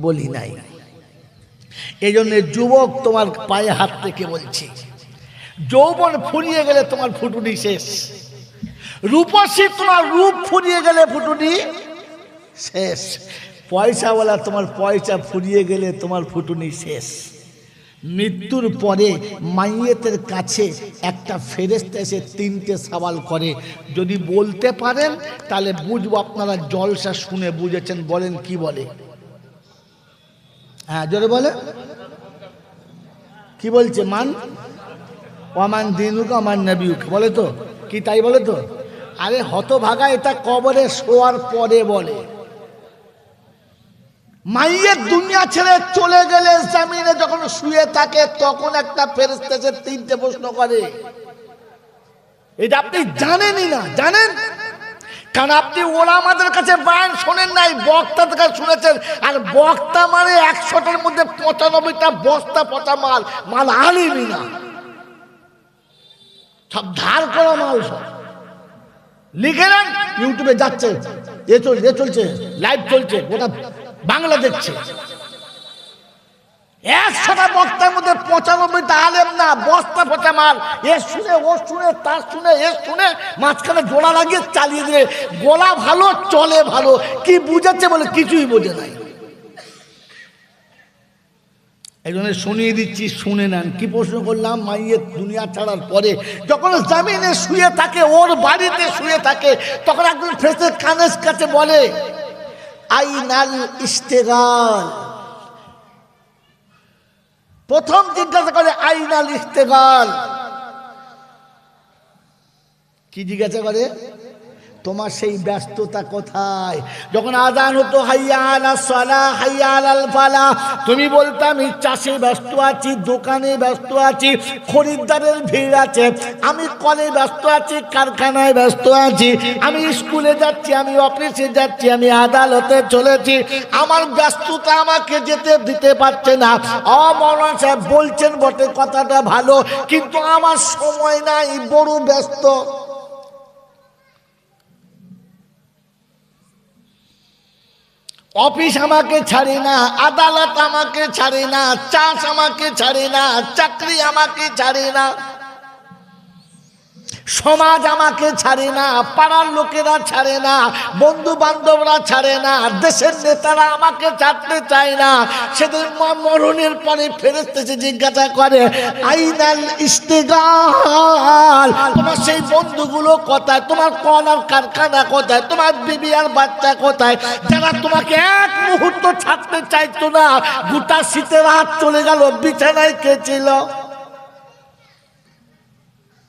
বলি নাই। এই জন্য যুবক, তোমার পায়ে হাত থেকে বলছি, যৌবন ফুরিয়ে গেলে তোমার ফুটুনি শেষ। রূপসী, তোমার রূপ ফুরিয়ে গেলে ফুটুনি শেষ। পয়সাওয়ালা, তোমার পয়সা ফুরিয়ে গেলে তোমার ফুটুনি শেষ। মৃত্যুর পরে মাইয়েতের কাছে একটা ফেরেশতা এসে 3টে সওয়াল করে। যদি বলতে পারেন তাহলে বুঝবো আপনারা জলসা শুনে বুঝেছেন। বলেন কি বলে? হ্যাঁ জোরে বলে। কি বলছে? মান ওয়ামান দিনুকা ওয়ামান নবিয়ুকা, বলে তো কি? তাই বলে তো? আরে হতভাগা, এটা কবরে শোয়ার পরে বলে। মাইয়ের দুনিয়া ছেড়ে চলে গেলে জামিনে যখন শুয়ে থাকে তখন একটা ফেরেশতা এসে 3টে প্রশ্ন করে। এটা আপনি জানেনই না? জানেন? কারণ আপনি ওলামাদের কাছে বয়ান শোনেন নাই, বক্তাদের কাছে শুনেছেন। আর বক্তা মানে 100টার মধ্যে 95টা বস্তা পচা মাল, মাল আলিমই না, সব ধার করা মাল। সব লিখে নেন, ইউটিউবে যাচ্ছে, এ চলছে, লাইভ চলছে, গোটা বাংলা দেখছে। 100টা বক্তার মধ্যে 95টা আলেম না, বস্তা ফোটা মাল। এ শুনে ও শুনে, তার শুনে এ শুনে, মাঝখানে জোড়া লাগিয়ে চালিয়ে দিয়ে গোলা ভালো চলে ভালো, কি বুঝাচ্ছে বলে কিছুই বোঝে নাই। এই জন্য শুনিয়ে দিচ্ছি, শুনে নেন। কি প্রশ্ন করলাম? মাইয়ের দুনিয়া ছাড়ার পরে যখন জমিনে শুয়ে থাকে, ওর বাড়িতে শুয়ে থাকে, তখন একজন ফেরেশতা কানের কাছে বলে আইনাল ইস্তেগাল। প্রথম জিজ্ঞাসা করে আইনাল ইস্তেগাল। কি জিজ্ঞাসা করে? তোমার সেই ব্যস্ততা কোথায়? যখন আযান হতো হাইয়া আলাস সালাহ হাইয়া আলাল ফালাহ, তুমি বলতে আমি চাষে ব্যস্ত আছি, দোকানে ব্যস্ত আছি, খরিদ্দারের ভিড় আছে, আমি কলে ব্যস্ত আছি, কারখানায় ব্যস্ত আছি, আমি স্কুলে যাচ্ছি, আমি অফিসে যাচ্ছি, আমি আদালতে চলেছি, আমার ব্যস্ততা আমাকে যেতে দিতে পারছে না। মাওলানা সাহেব বলছেন বটে, কথাটা ভালো, কিন্তু আমার সময় নাই, বড় ব্যস্ত। অফিস আমাকে ছাড়ে না, আদালত আমাকে ছাড়ে না, চাষ আমাকে ছাড়ে না, চাকরি আমাকে ছাড়ে না, সমাজ আমাকে ছাড়ে না, পাড়ার লোকেরা ছাড়ে না, বন্ধু বান্ধবরা ছাড়ে না, দেশের নেতারা আমাকে ছাড়তে চায় না। সেদিন মরণের পরে ফেরেশতা জিজ্ঞাসা করে আইনাল ইস্তেগাল, তোমার সেই বন্ধুগুলো কোথায়? তোমার কল আর কারখানা কোথায়? তোমার বিবি আর বাচ্চা কোথায়? যারা তোমাকে এক মুহূর্ত ছাড়তে চাইতো না, গোটা শীতের রাত চলে গেল, বিছানায় কে ছিল?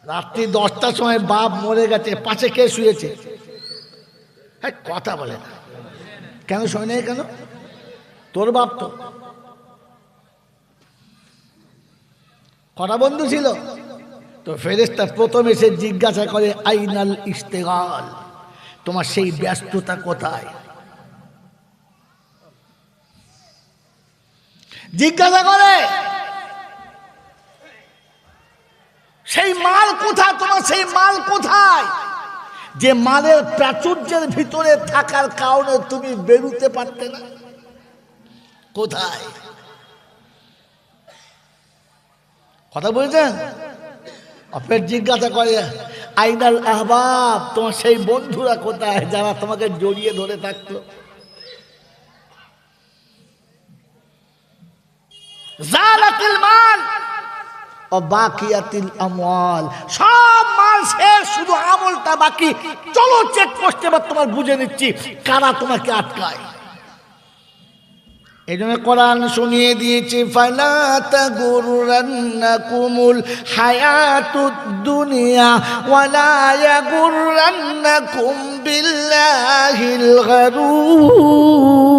রাত্রি 10টার সময় বাপ মরে গেছে, পাশে কে শুয়েছে? হ্যাঁ, কথা বলে না কেন? শোয় নাই কেন? তোর বাপ তো কটা বন্ধু ছিল? তো ফেরেশতা প্রথম এসে জিজ্ঞাসা করে আইনাল ইস্তেগাল, তোমার সেই ব্যস্ততা কোথায়? জিজ্ঞাসা করে সেই মাল কোথায়? তোমার সেই মাল কোথায়, যে মালের প্রাচুর্যের ভিতরে থাকার কারণে তুমি বেরোতে পারতে না? কোথায়? কথা বলছেন? ফের জিজ্ঞাসা করে আইনাল আহবাব, তোমার সেই বন্ধুরা কোথায় যারা তোমাকে জড়িয়ে ধরে থাকতো? জালাতিল মাল ও বাকিয়াতিল আমওয়াল, সব মাল শেষ, শুধু আমলটা বাকি। চলো চেক পোস্টে এবার তোমার বুঝে নিচ্ছি কারা তোমাকে আটকায়। এই জন্য কোরআন শুনিয়ে দিয়েছে ফালা তাগুররান্নাকুমুল হায়াতুদ দুনিয়া ওয়ালা ইয়াগুররান্নাকুম বিল্লাহিল গারুর।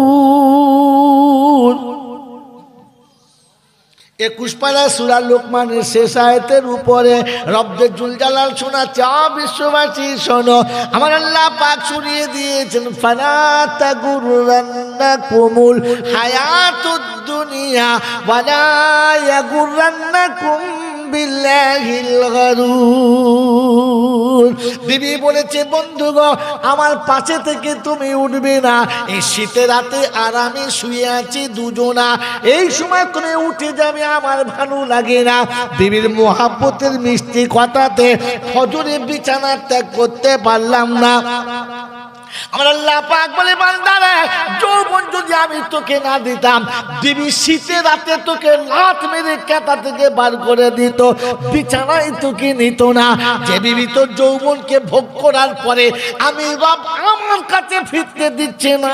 21 পারা সূরা লোকমানের শেষ আয়াতের উপরে রব্বে জুল জালাল শোনাচ্ছে, বিশ্ববাসী শোনো, আমার আল্লাহ পাক শুনিয়ে দিয়েছেন ফালা তাগুররান্নাকুমুল হায়াতুদ দুনিয়া ওয়ালা ইয়াগুররান্নাকুম বিল্লাহিল গারুর। বিবি বলেছে বন্ধু গো, আমার পাশে থেকে তুমি উঠবে না, এই শীতের রাতে আরামে শুয়ে আছি দুজনা, এই সময় তুমি উঠে যাবে, আমার ভালো লাগে না। বিবির মোহাব্বতের মিষ্টি কথাতে ফজরে বিছানা ত্যাগ করতে পারলাম না। আমার আল্লাহ পাক বলে বান্দারে, যৌবন যদি আমি তোকে না দিতাম, বিবি শীতের রাতে তোকে লাত মেরে কাঁথা থেকে বার করে দিত, বিছানায় তোকে নিত না। যে বিবি তোর যৌবনকে ভোগ করার পরে আমি রব আমার কাছে ফিরতে দিচ্ছে না,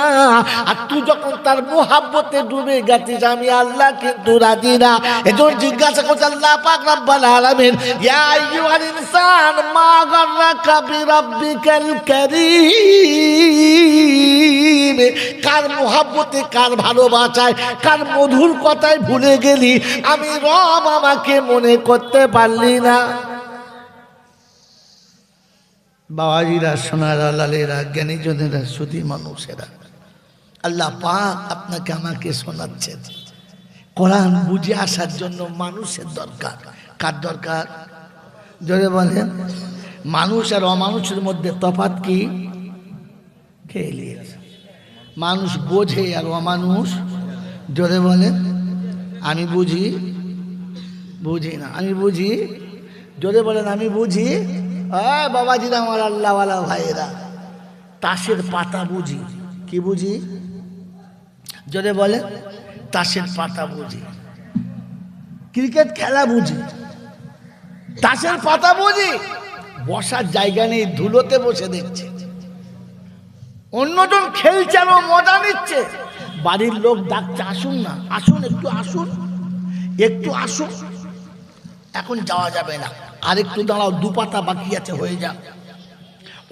আর তুই যখন তার মোহাব্বতে ডুবে গেছিস, আমি আল্লাহ কিন্তু রাজি না। এজন্য জিজ্ঞাসা করছে আল্লাহ পাক রব্বুল আলামিন, ইয়া আইয়ুহাল ইনসান মা গাররাকা বিরাব্বিকাল কারীম। কার মোহাব্বতে, কার ভালোবাসায়, কার মধুর কথায় ভুলে গেলি, আমি রব আমাকে মনে করতে পারলি না। বাবাজিরা, সোনারা, লালেরা, জ্ঞানীজনেরা, সুধী মানুষেরা, আল্লাহ পাক আপনাকে আমাকে শোনাচ্ছেন। কোরআন বুঝে আসার জন্য মানুষের দরকার। কার দরকার? জোরে বলেন। মানুষ আর অমানুষের মধ্যে তফাৎ কি? খেয়ে মানুষ বোঝে আর অমানুষ, জোরে বলেন, আমি বুঝি বুঝি না, আমি বুঝি, জোরে বলেন আমি বুঝি। বাবাজিরা আমার আল্লাহওয়ালা ভাইয়েরা, তাসের পাতা বুঝি। কি বুঝি? জোরে বলেন, তাসের পাতা বুঝি। ক্রিকেট খেলা বুঝি, তাসের পাতা বুঝি। বসার জায়গা নেই, ধুলোতে বসে দেখছে, অন্যজন খেলছে আর মজা নিচ্ছে। বাড়ির লোক ডাকছে, আসুন না, আসুন, একটু আসুন, একটু আসুন। এখন যাওয়া যাবে না, আর একটু দাঁড়াও, 2 পাতা বাকি আছে, হয়ে যাক।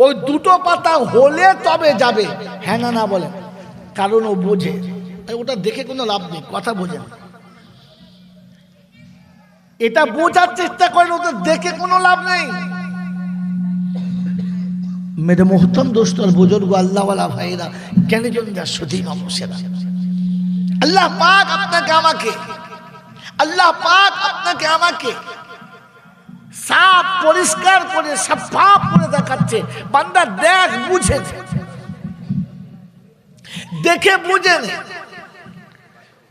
ওই 2টো পাতা হলে তবে যাবে। হ্যাঁ না না বলেন, কারণ ও বোঝে। ওটা দেখে কোনো লাভ নেই, কথা বোঝেন। এটা বোঝার চেষ্টা করেন, ওটা দেখে কোনো লাভ নেই। মেরে মোহতম দোস্ত আর বুজুর্গ আল্লাহওয়ালা ভাইরা, জ্ঞানীজন যা সতী মানুষেরা, আল্লাহ পাক আপনাকে আমাকে, আল্লাহ পাক আপনাকে আমাকে সাফ পরিষ্কার করে সাফাপ করে দেখাচ্ছে। বান্দা দেখ, বুঝে, দেখে বুঝে নে।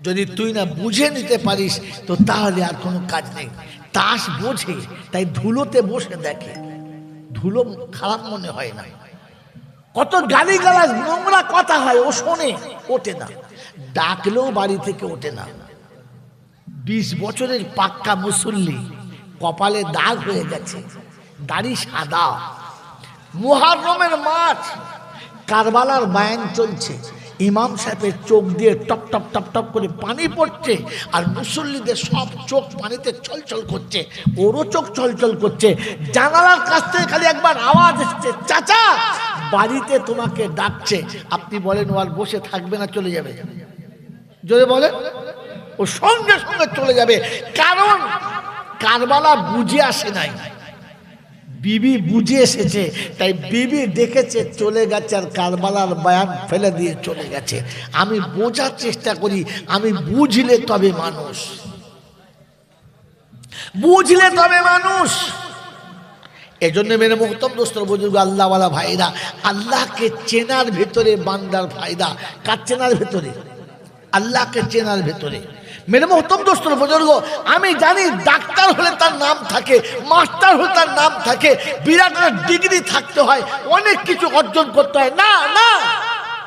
যদি তুই না বুঝে নিতে পারিস তো তাহলে আর কোনো কাজ নেই। তাস বোঝে, তাই ধুলোতে বসে দেখে, ধুলো খারাপ মনে হয় না। কত গালিগালাজ নোংরা কথা হয়, ও শোনে, ওঠে না, ডাকলেও বাড়ি থেকে ওঠে না। 20 বছরের পাক্কা মুসল্লি, কপালে দাগ হয়ে গেছে, দাড়ি সাদা, মুহররমের মাস, কারবালার বায়ান চলছে, ইমাম সাহেবের চোখ দিয়ে টপ টপ টপ টপ করে পানি পড়ছে, আর মুসল্লিদের সব চোখ পানিতে ছলছল করছে, ওরও চোখ ছলছল করছে। জানালার কাছ থেকে খালি একবার আওয়াজ এসছে, চাচা বাড়িতে তোমাকে ডাকছে। আপনি বলেন ও আর বসে থাকবে না, চলে যাবে? জোরে বলেন, ও সঙ্গে সঙ্গে চলে যাবে। কারণ কারবালা বুঝে আসে নাই, বিবি বুঝে এসেছে, তাই বিবি ডেকেছে, চলে গেছে, আর কারবালার বয়ান ফেলে দিয়ে চলে গেছে। আমি বোঝার চেষ্টা করি, আমি বুঝলে তবে মানুষ, বুঝলে তবে মানুষ। এজন্য মেরে মুহতম দোস্ত বুজুর্গ আল্লাহওয়ালা ভাইরা, আল্লাহকে চেনার ভেতরে বান্দার ফায়দা। কার চেনার ভেতরে? আল্লাহকে চেনার ভেতরে। মেরে মোহতম দোস্ত বুজুর্গ, আমি জানি ডাক্তার হলে তার নাম থাকে, মাস্টার হলে তার নাম থাকে, বিরাট ডিগ্রি থাকতে হয়, অনেক কিছু অর্জন করতে হয়। না না,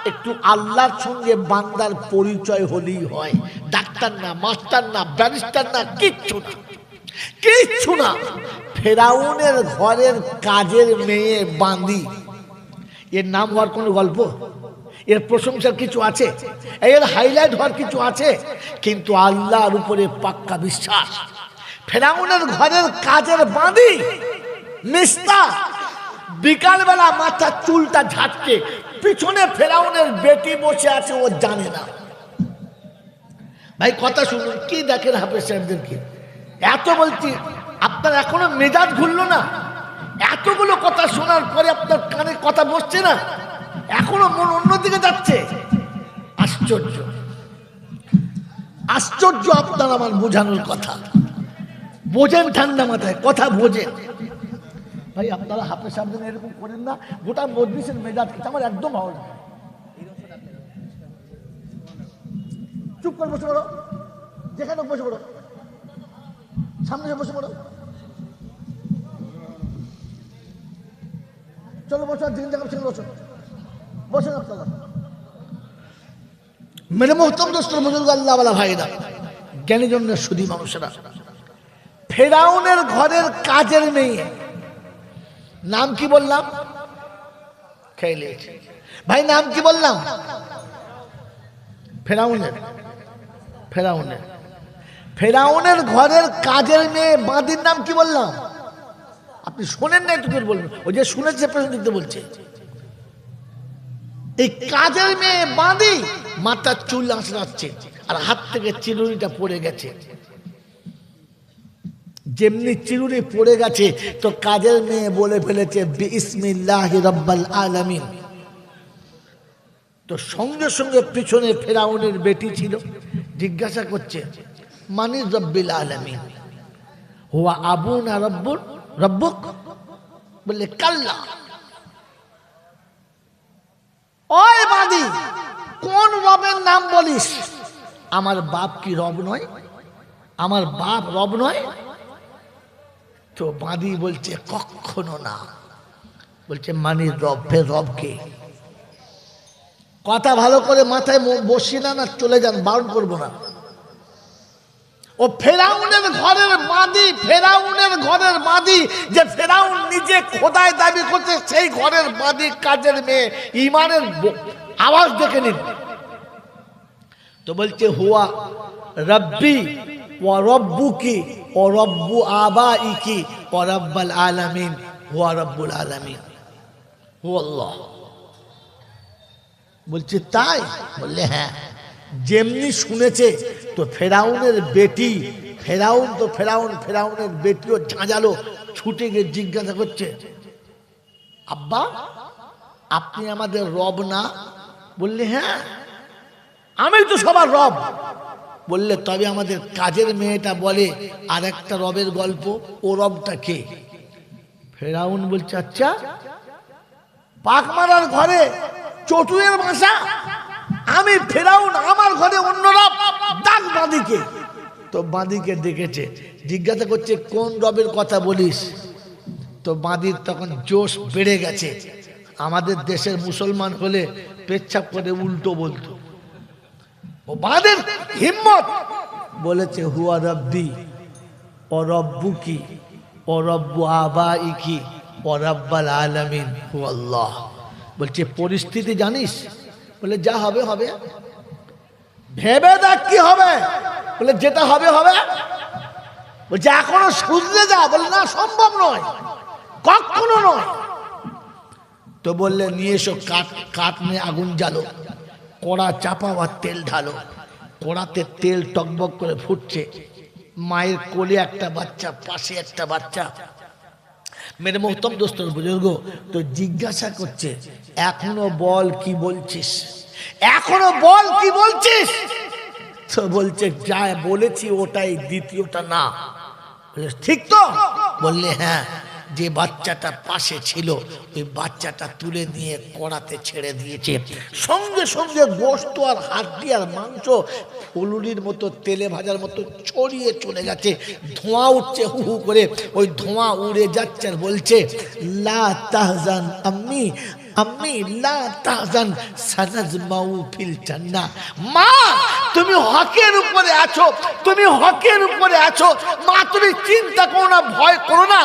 একটু আল্লাহর সঙ্গে বান্দার পরিচয় হলেই হয়। ডাক্তার না, মাস্টার না, ব্যারিস্টার না, কিচ্ছু না, কিচ্ছু না। ফেরাউনের ঘরের কাজের মেয়ে বান্দি, এর নাম হওয়ার কোনো গল্প, এর প্রশংসার কিছু আছে, এর হাইলাইট হওয়ার কিছু আছে? কিন্তু আল্লাহর উপরে পাক্কা বিশ্বাস। ফেরাউনের ঘরের কাজের বাঁধি নিস্তা, বিকালবেলা মাথার চুলটা ঝাঁটকে, পিছনে ফেরাউনের বেটি বসে আছে, ও জানে না। ভাই কথা শুনুন, কি দেখেন হাফেজ সাহেবদেরকে, এত বলছি, আপনার এখনো মেজাজ ঘুরলো না? এতগুলো কথা শোনার পরে আপনার কানে কথা বসছে না? এখনো মন অন্যদিকে যাচ্ছে? আশ্চর্য, আশ্চর্য। আপনার আমার বোঝানোর কথা বোঝেন, ঠান্ডা মাথায় কথা বোঝেন। ভাই আপনারা হাফেজ সাহেবদের এরকম করেন না, গোটা মজলিসের মেজাজ আমার একদম ভালো লাগে। চুপ করে বসে পড়ো, যেখানে বসে পড়ো, সামনে বসে পড়ো, চলো বসো, আর যেখানে জায়গা সেখানে বসো, বসেন আপনারা। মেরে মোহতম দোস্ত বুজুর্গ আল্লাহওয়ালা ভাইরা, জ্ঞানীজনের সুধী মানুষেরা, ফেরাউনের ঘরের কাজের মেয়ে, নাম কি বললাম? খেলে ভাই, নাম কি বললাম? ফেরাউনের, ফেরাউনের, ফেরাউনের ঘরের কাজের মেয়ে বাঁদির নাম কি বললাম? আপনি শোনেন না, একটু বলবেন, ওই যে শুনেছে পেছন দিতে বলছে। এই কাজের মেয়ে বাঁধি মাথার চুল আঁচড়াচ্ছে, আর হাত থেকে চিরুনিটা পড়ে গেছে। যেমনি চিরুনি পড়ে গেছে তো কাজের মেয়ে বলে ফেলেছে বিসমিল্লাহি রাব্বাল আলামিন। তো সঙ্গে সঙ্গে পিছনে ফেরাউনের বেটি ছিল, জিজ্ঞাসা করছে মানি রব্বিল আলামিন, হুয়া আবুনা রব্বুর রব্বুক? বললে কাল্লা। ওই বাঁধি, কোন রবের নাম বলিস? আমার বাপ কি রব নয়? আমার বাপ রব নয়? তো বাঁধি বলছে কখনো না। বলছে মানির রব, ফের রবকে কথা ভালো করে মাথায় বসিয়ে না, চলে যান, বারণ করবো না। ও ফেরাউনের ঘরের মাদি, ফেরাউনের ঘরের মাদি, যে ফেরাউন নিজে খোদায় দাবি করছে, সেই ঘরের মাদি কাজের মেয়ে, ইমানের আওয়াজ দেখে নিন। তো বলছে হুয়া রব্বি ওয়া রব্বুকি ওয়া রব্বু আবাইকি ওয়া রব্বুল আলামিন হুয়া রব্বুল আলামিন হুয়া আল্লাহ। বলছে তাই? বললে হ্যাঁ। যেমনি শুনেছে তো ফেরাউনের বেটি, ফেরাউনের বেটিও ঝাঁঝালো, ছুটে গিয়ে জিজ্ঞাসা করছে আব্বা আপনি আমাদের রব না? বললে হ্যাঁ আমি তো সবার রব। বললে তবে আমাদের কাজের মেয়েটা বলে আর একটা রবের গল্প, ও রবটা কে? ফেরাউন বলছে আচ্ছা, পাক মারার ঘরে চটুয়ের ভাষা, আমি ফেরাউন, আমার ঘরে অন্য রব, ডাক বাঁদিকে। তো বাঁদিকে ডেকেছে, জিজ্ঞাসা করছে কোন রবের কথা বলিস? তো বাঁদির তখন জোশ বেড়ে গেছে। আমাদের দেশের মুসলমান হলে পেচ্ছাপ করে উল্টো বলতো, ও বাঁদের হিম্মত। বলেছে হুয়া রব্বি ও রব্বুকি ও রব্বু আবাইকি ও রব্বুল আলামিন হুয়া আল্লাহ। বলছে পরিস্থিতি জানিস? বলে যা হবে হবে। ভেবে দেখ কি হবে? বলে যেটা হবে হবে। বলছে এখনো শুধরে যা। বলে না, সম্ভব নয়, কখনো নয়। তো বললে নিয়ে এসো কাঠ নিয়ে আগুন জ্বালো, কড়া চাপাও আর তেল ঢালো। কড়াতে তেল টকবক করে ফুটছে, মায়ের কোলে একটা বাচ্চা, পাশে একটা বাচ্চা। মেরে মোহতম দোস্তর বুজুর্গ তো জিজ্ঞাসা করছে এখনো বল কি বলছিস, এখনো বল কি বলছিস? তো বলছে যা বলেছি ওটাই, দ্বিতীয়টা না। ঠিক তো? বললে হ্যাঁ। যে বাচ্চাটা পাশে ছিল ওই বাচ্চাটা তুলে নিয়ে কড়াতে ছেড়ে দিয়েছে, সঙ্গে সঙ্গে গোশত আর হাড্ডি আর মাংস ফুলুরির মতো তেলে ভাজার মতো ছড়িয়ে চলে গেছে। ধোঁয়া উঠছে হু হু করে, ওই ধোঁয়া উড়ে যাচ্ছে আর বলছে লা তাহজান আম্মি আম্মি লা তাহজান সানাজমাউ ফিল জান্নাহ। মা তুমি হকের উপরে আছো, তুমি হকের উপরে আছো মা, তুমি চিন্তা করো না, ভয় করো না,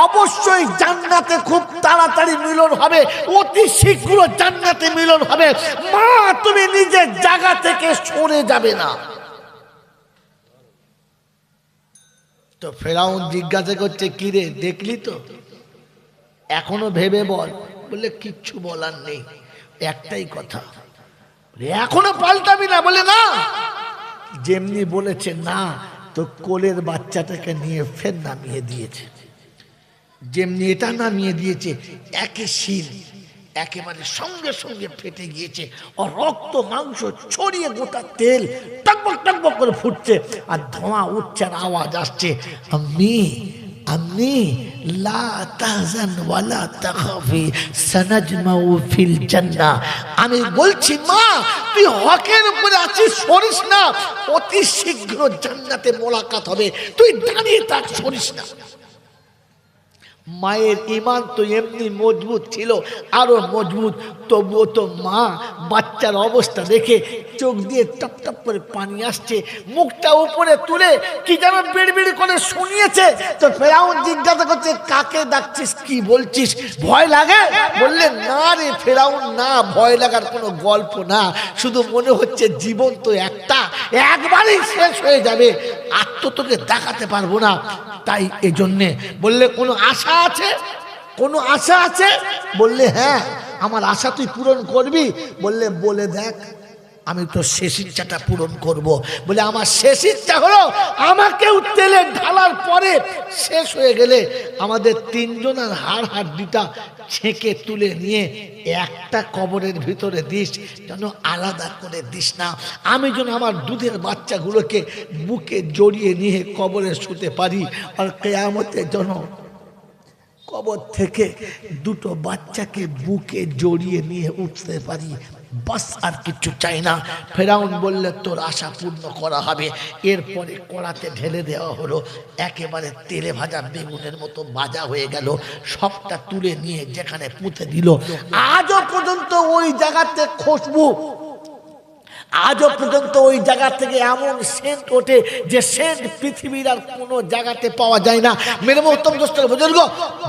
অবশ্যই জান্নাতে খুব তাড়াতাড়ি মিলন হবে, অতি শীঘ্র জান্নাতে মিলন হবে। মা তুমি নিজের জায়গা থেকে সরে যাবে না। তো ফেরাউন জিজ্ঞাসা করছে কি রে দেখলি তো, এখনো ভেবে বল। বলে কিচ্ছু বলার নেই, একটাই কথা। এখনো পাল্টাবি না? বলে না। যেমনি বলেছে না, তো কোলের বাচ্চাটাকে নিয়ে ফের নামিয়ে দিয়েছে। যেমনি এটা নামিয়ে দিয়েছে, একে শিল একেবারে সঙ্গে সঙ্গে ফেটে গিয়েছে, আর রক্ত মাংস ছড়িয়ে গোটা তেল টকবক টকবক করে ফুটছে, আর ধোঁয়া উঠছে আর আওয়াজ আসছে আম্মি আম্মি লা তাহজান ওয়ালা তাখাফি সানাজমাউ ফিল জান্নাহ। আমি বলছি মা তুই হকের উপরে আছিস, সরিস না, অতি শীঘ্র জান্নাতে মোলাকাত হবে, তুই দাঁড়িয়ে থাক, সরিস না। মায়ের ঈমান তো এমনি মজবুত ছিল, আরো মজবুত। তবুও তো মা বাচ্চার অবস্থা দেখে চোখ দিয়ে টপ টপ করে পানি আসছে, মুখটা উপরে তুলে কি যেন বিড়বিড় করে শুনিয়েছে। তো ফেরাউন জিজ্ঞাসা করছে কাকে ডাকছিস, কি বলছিস, ভয় লাগে? বললে না রে ফেরাউন, না, ভয় লাগার কোনো গল্প না, শুধু মনে হচ্ছে জীবন তো একটা, একবারই শেষ হয়ে যাবে, আর তো তোকে দেখাতে পারবো না। তাই এজন্যে। বললে কোনো আশা আছে? কোনো আশা আছে? বললে হ্যাঁ। আমার আশা তুই পূরণ করবি? বললে বলে দেখ। আমি তো শেষ ইচ্ছাটা পূরণ করব। বলে আমার শেষ ইচ্ছা হলো আমাকেও তেলে ঢালার পরে শেষ হয়ে গেলে আমাদের তিনজনের হাড় হাড্ডিটা ছেঁকে তুলে নিয়ে একটা কবরের ভিতরে দিস, যেন আলাদা করে দিস না। আমি যেন আমার দুধের বাচ্চাগুলোকে বুকে জড়িয়ে নিয়ে কবরে শুতে পারি, আর কিয়ামতের জন্য কবর থেকে দুটো বাচ্চাকে বুকে জড়িয়ে নিয়ে উঠতে পারি। বাস আর কিছু চাই না। ফেরাউন বললে তোর আশা পূর্ণ করা হবে। এরপরে কড়াতে ঢেলে দেওয়া হলো, একেবারে তেলে ভাজা বেগুনের মতো ভাজা হয়ে গেল। সবটা তুলে নিয়ে যেখানে পুঁতে দিল, আজও পর্যন্ত ওই জায়গাতে খুশবু, আজও পর্যন্ত ওই জায়গা থেকে এমন সেন্ট ওঠে যে সেন্ট পৃথিবীর আর কোনো জায়গাতে পাওয়া যায় না। মেরে মোহতরম দোস্তর বুজুর্গ,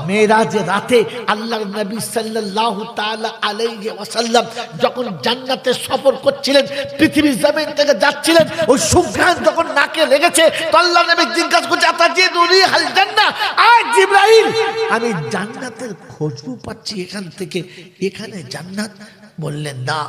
মেরাজের রাতে আল্লাহর নবী সাল্লাল্লাহু তাআলা আলাইহি ওয়াসাল্লাম যখন জান্নাতে সফর করছিলেন, পৃথিবীর জমিন থেকে যাচ্ছিলেন, ওই সুঘ্রাণ যখন নাকে লেগেছে তো আল্লাহর নবী জিজ্ঞাসা করছে, আতাজিদুনি হাল জান্নাহ, আয় জিবরাইল, আমি জান্নাতের খুশবু পাচ্ছি এখান থেকে, এখানে জান্নাত? বললেন না,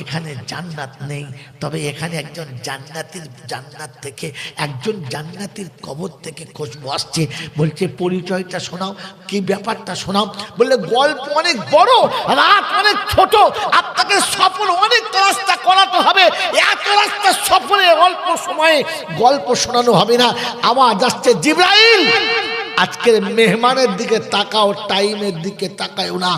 এখানে জান্নাত নেই, তবে এখানে একজন জান্নাতীর জান্নাত থেকে, একজন জান্নাতীর কবর থেকে খুশবু আসছে। বলছে পরিচয়টা শোনাও, কি ব্যাপারটা শোনাও। বললে গল্প অনেক বড়, রাত অনেক ছোট, আপনাকে সফর অনেক রাস্তা করাতে হবে, এত রাস্তা সফরে অল্প সময়ে গল্প শোনানো হবে না। আওয়াজ আসছে, জিবরাইল আজকের মেহমানের দিকে তাকাও, টাইমের দিকে তাকাও না,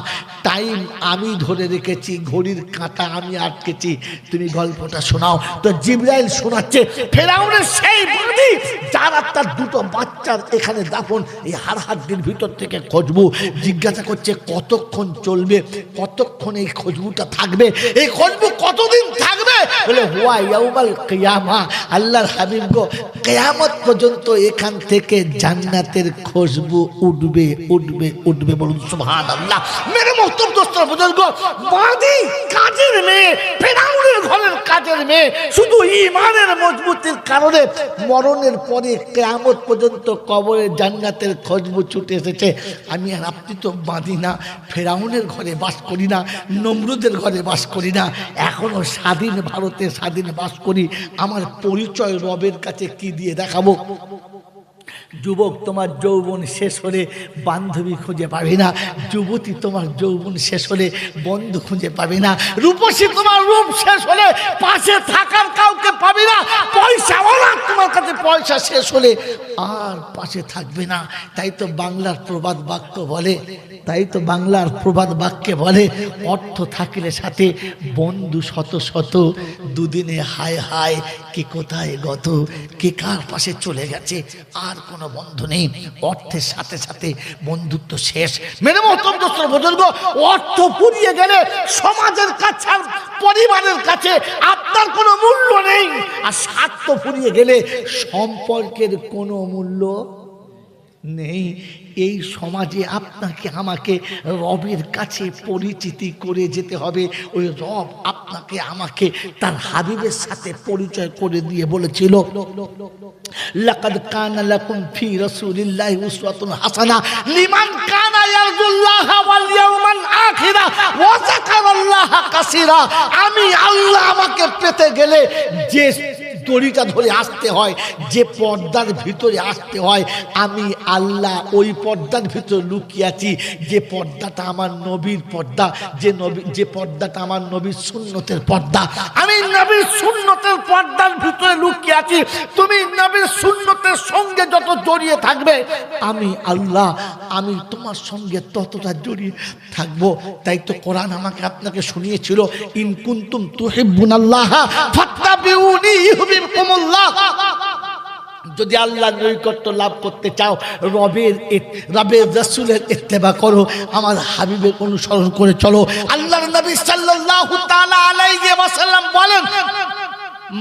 টাইম আমি ধরে রেখেছি, ঘড়ির কাঁটা আমি আটকেছি, তুমি গল্পটা শোনাও। তো জিবরাইল শোনাচ্ছে, ফেরাউনের সেই বাদী যার তার দুটো বাচ্চার এখানে দাফন, এই হাড়হাড্ডির ভিতর থেকে খুশবু। জিজ্ঞাসা করছে কতক্ষণ চলবে, কতক্ষণ এই খুশবুটা থাকবে, এই খুশবু কতদিন থাকবে? বলে হুয়া ইয়াউমাল কিয়ামা, আল্লাহর হাবিব গো, কিয়ামত পর্যন্ত এখান থেকে জান্নাতের খুশবু উঠবে উঠবে উঠবে। বলুন সুবহানাল্লাহ। মেরে মোহতরম দোস্তরা বুজুর্গ, বাদী কাজের মেয়ে, ফেরাউনের ঘরের কাজের মেয়ে, শুধু ঈমানের মজবুতির কারণে মরণের পরে কিয়ামত পর্যন্ত কবরে জান্নাতের খুশবু ছুটে এসেছে। আমি আর আপনি তো বাঁধি না, ফেরাউনের ঘরে বাস করি না, নমরুদের ঘরে বাস করি না, এখনো স্বাধীন ভারতে স্বাধীন বাস করি। আমার পরিচয় রবের কাছে কি দিয়ে দেখাবো? যুবক, তোমার যৌবন শেষ হলে বান্ধবী খুঁজে পাবে না, যুবতী তোমার যৌবন শেষ হলে বন্ধু খুঁজে পাবে না, রূপসী তোমার রূপ শেষ হলে পাশে থাকার কাউকে পাবে না, পয়সাওয়ালা তোমার কাছে পয়সা শেষ হলে আর পাশে থাকবে না। তাই তো বাংলার প্রবাদ বাক্য বলে, তাই তো বাংলার প্রবাদ বাক্যে বলে, অর্থ থাকলে সাথে বন্ধু শত শত, দুদিনে হায় হায় কে কোথায় গত, কে কার পাশে চলে গেছে, আর কোনো বন্ধু নেই। অর্থের সাথে সাথে বন্ধুত্ব শেষ। মেরে মোহতরম দোস্তরা বুজুর্গ, অর্থ ফুরিয়ে গেলে সমাজের কাছে আর পরিবারের কাছে আপনার কোনো মূল্য নেই, আর স্বার্থ ফুরিয়ে গেলে সম্পর্কের কোনো মূল্য নেই। এই সমাজে আপনাকে আমাকে রবের কাছে পরিচিতি করে যেতে হবে। ওই রব আপনাকে আমাকে তার হাবিবের সাথে পরিচয় করে দিয়ে বলেছিল, লাকাদ কানা লাকুম ফি রাসূলিল্লাহি উসওয়াতুন হাসানাহ লিমান কানা ইয়ারজুল্লাহ ওয়াল ইয়াউমাল আখিরা ওয়া যাকারাল্লাহা কাসীরা। আমি আল্লাহ আমাকে পেতে গেলে যে দড়িটা ধরে আসতে হয়, যে পর্দার ভিতরে আসতে হয়, আমি আল্লাহ ওই পর্দার ভিতরে লুকিয়ে আছি। যে পর্দাটা আমার নবীর পর্দা, যে পর্দাটা আমার নবীর সুন্নতের পর্দা, আমি নবীর সুন্নতের পর্দার ভিতরে লুকিয়ে আছি। তুমি নবীর সুন্নতের সঙ্গে যত জড়িয়ে থাকবে, আমি আল্লাহ আমি তোমার সঙ্গে ততটা জড়িয়ে থাকবো। তাই তো কোরআন আমাকে আপনাকে শুনিয়েছিল, ইন কুনতুম তুহিব্বুনাল্লাহ ফাত্তাবিউনি ইউহিব্বুকুমুল্লাহ। যদি আল্লাহর নৈকট্য লাভ করতে চাও, রবের রাসূলের ইত্তেবা করো, আমার হাবিবের অনুসরণ করে চলো। আল্লাহর নবী সাল্লাল্লাহু তাআলা আলাইহি ওয়াসাল্লাম বলেন,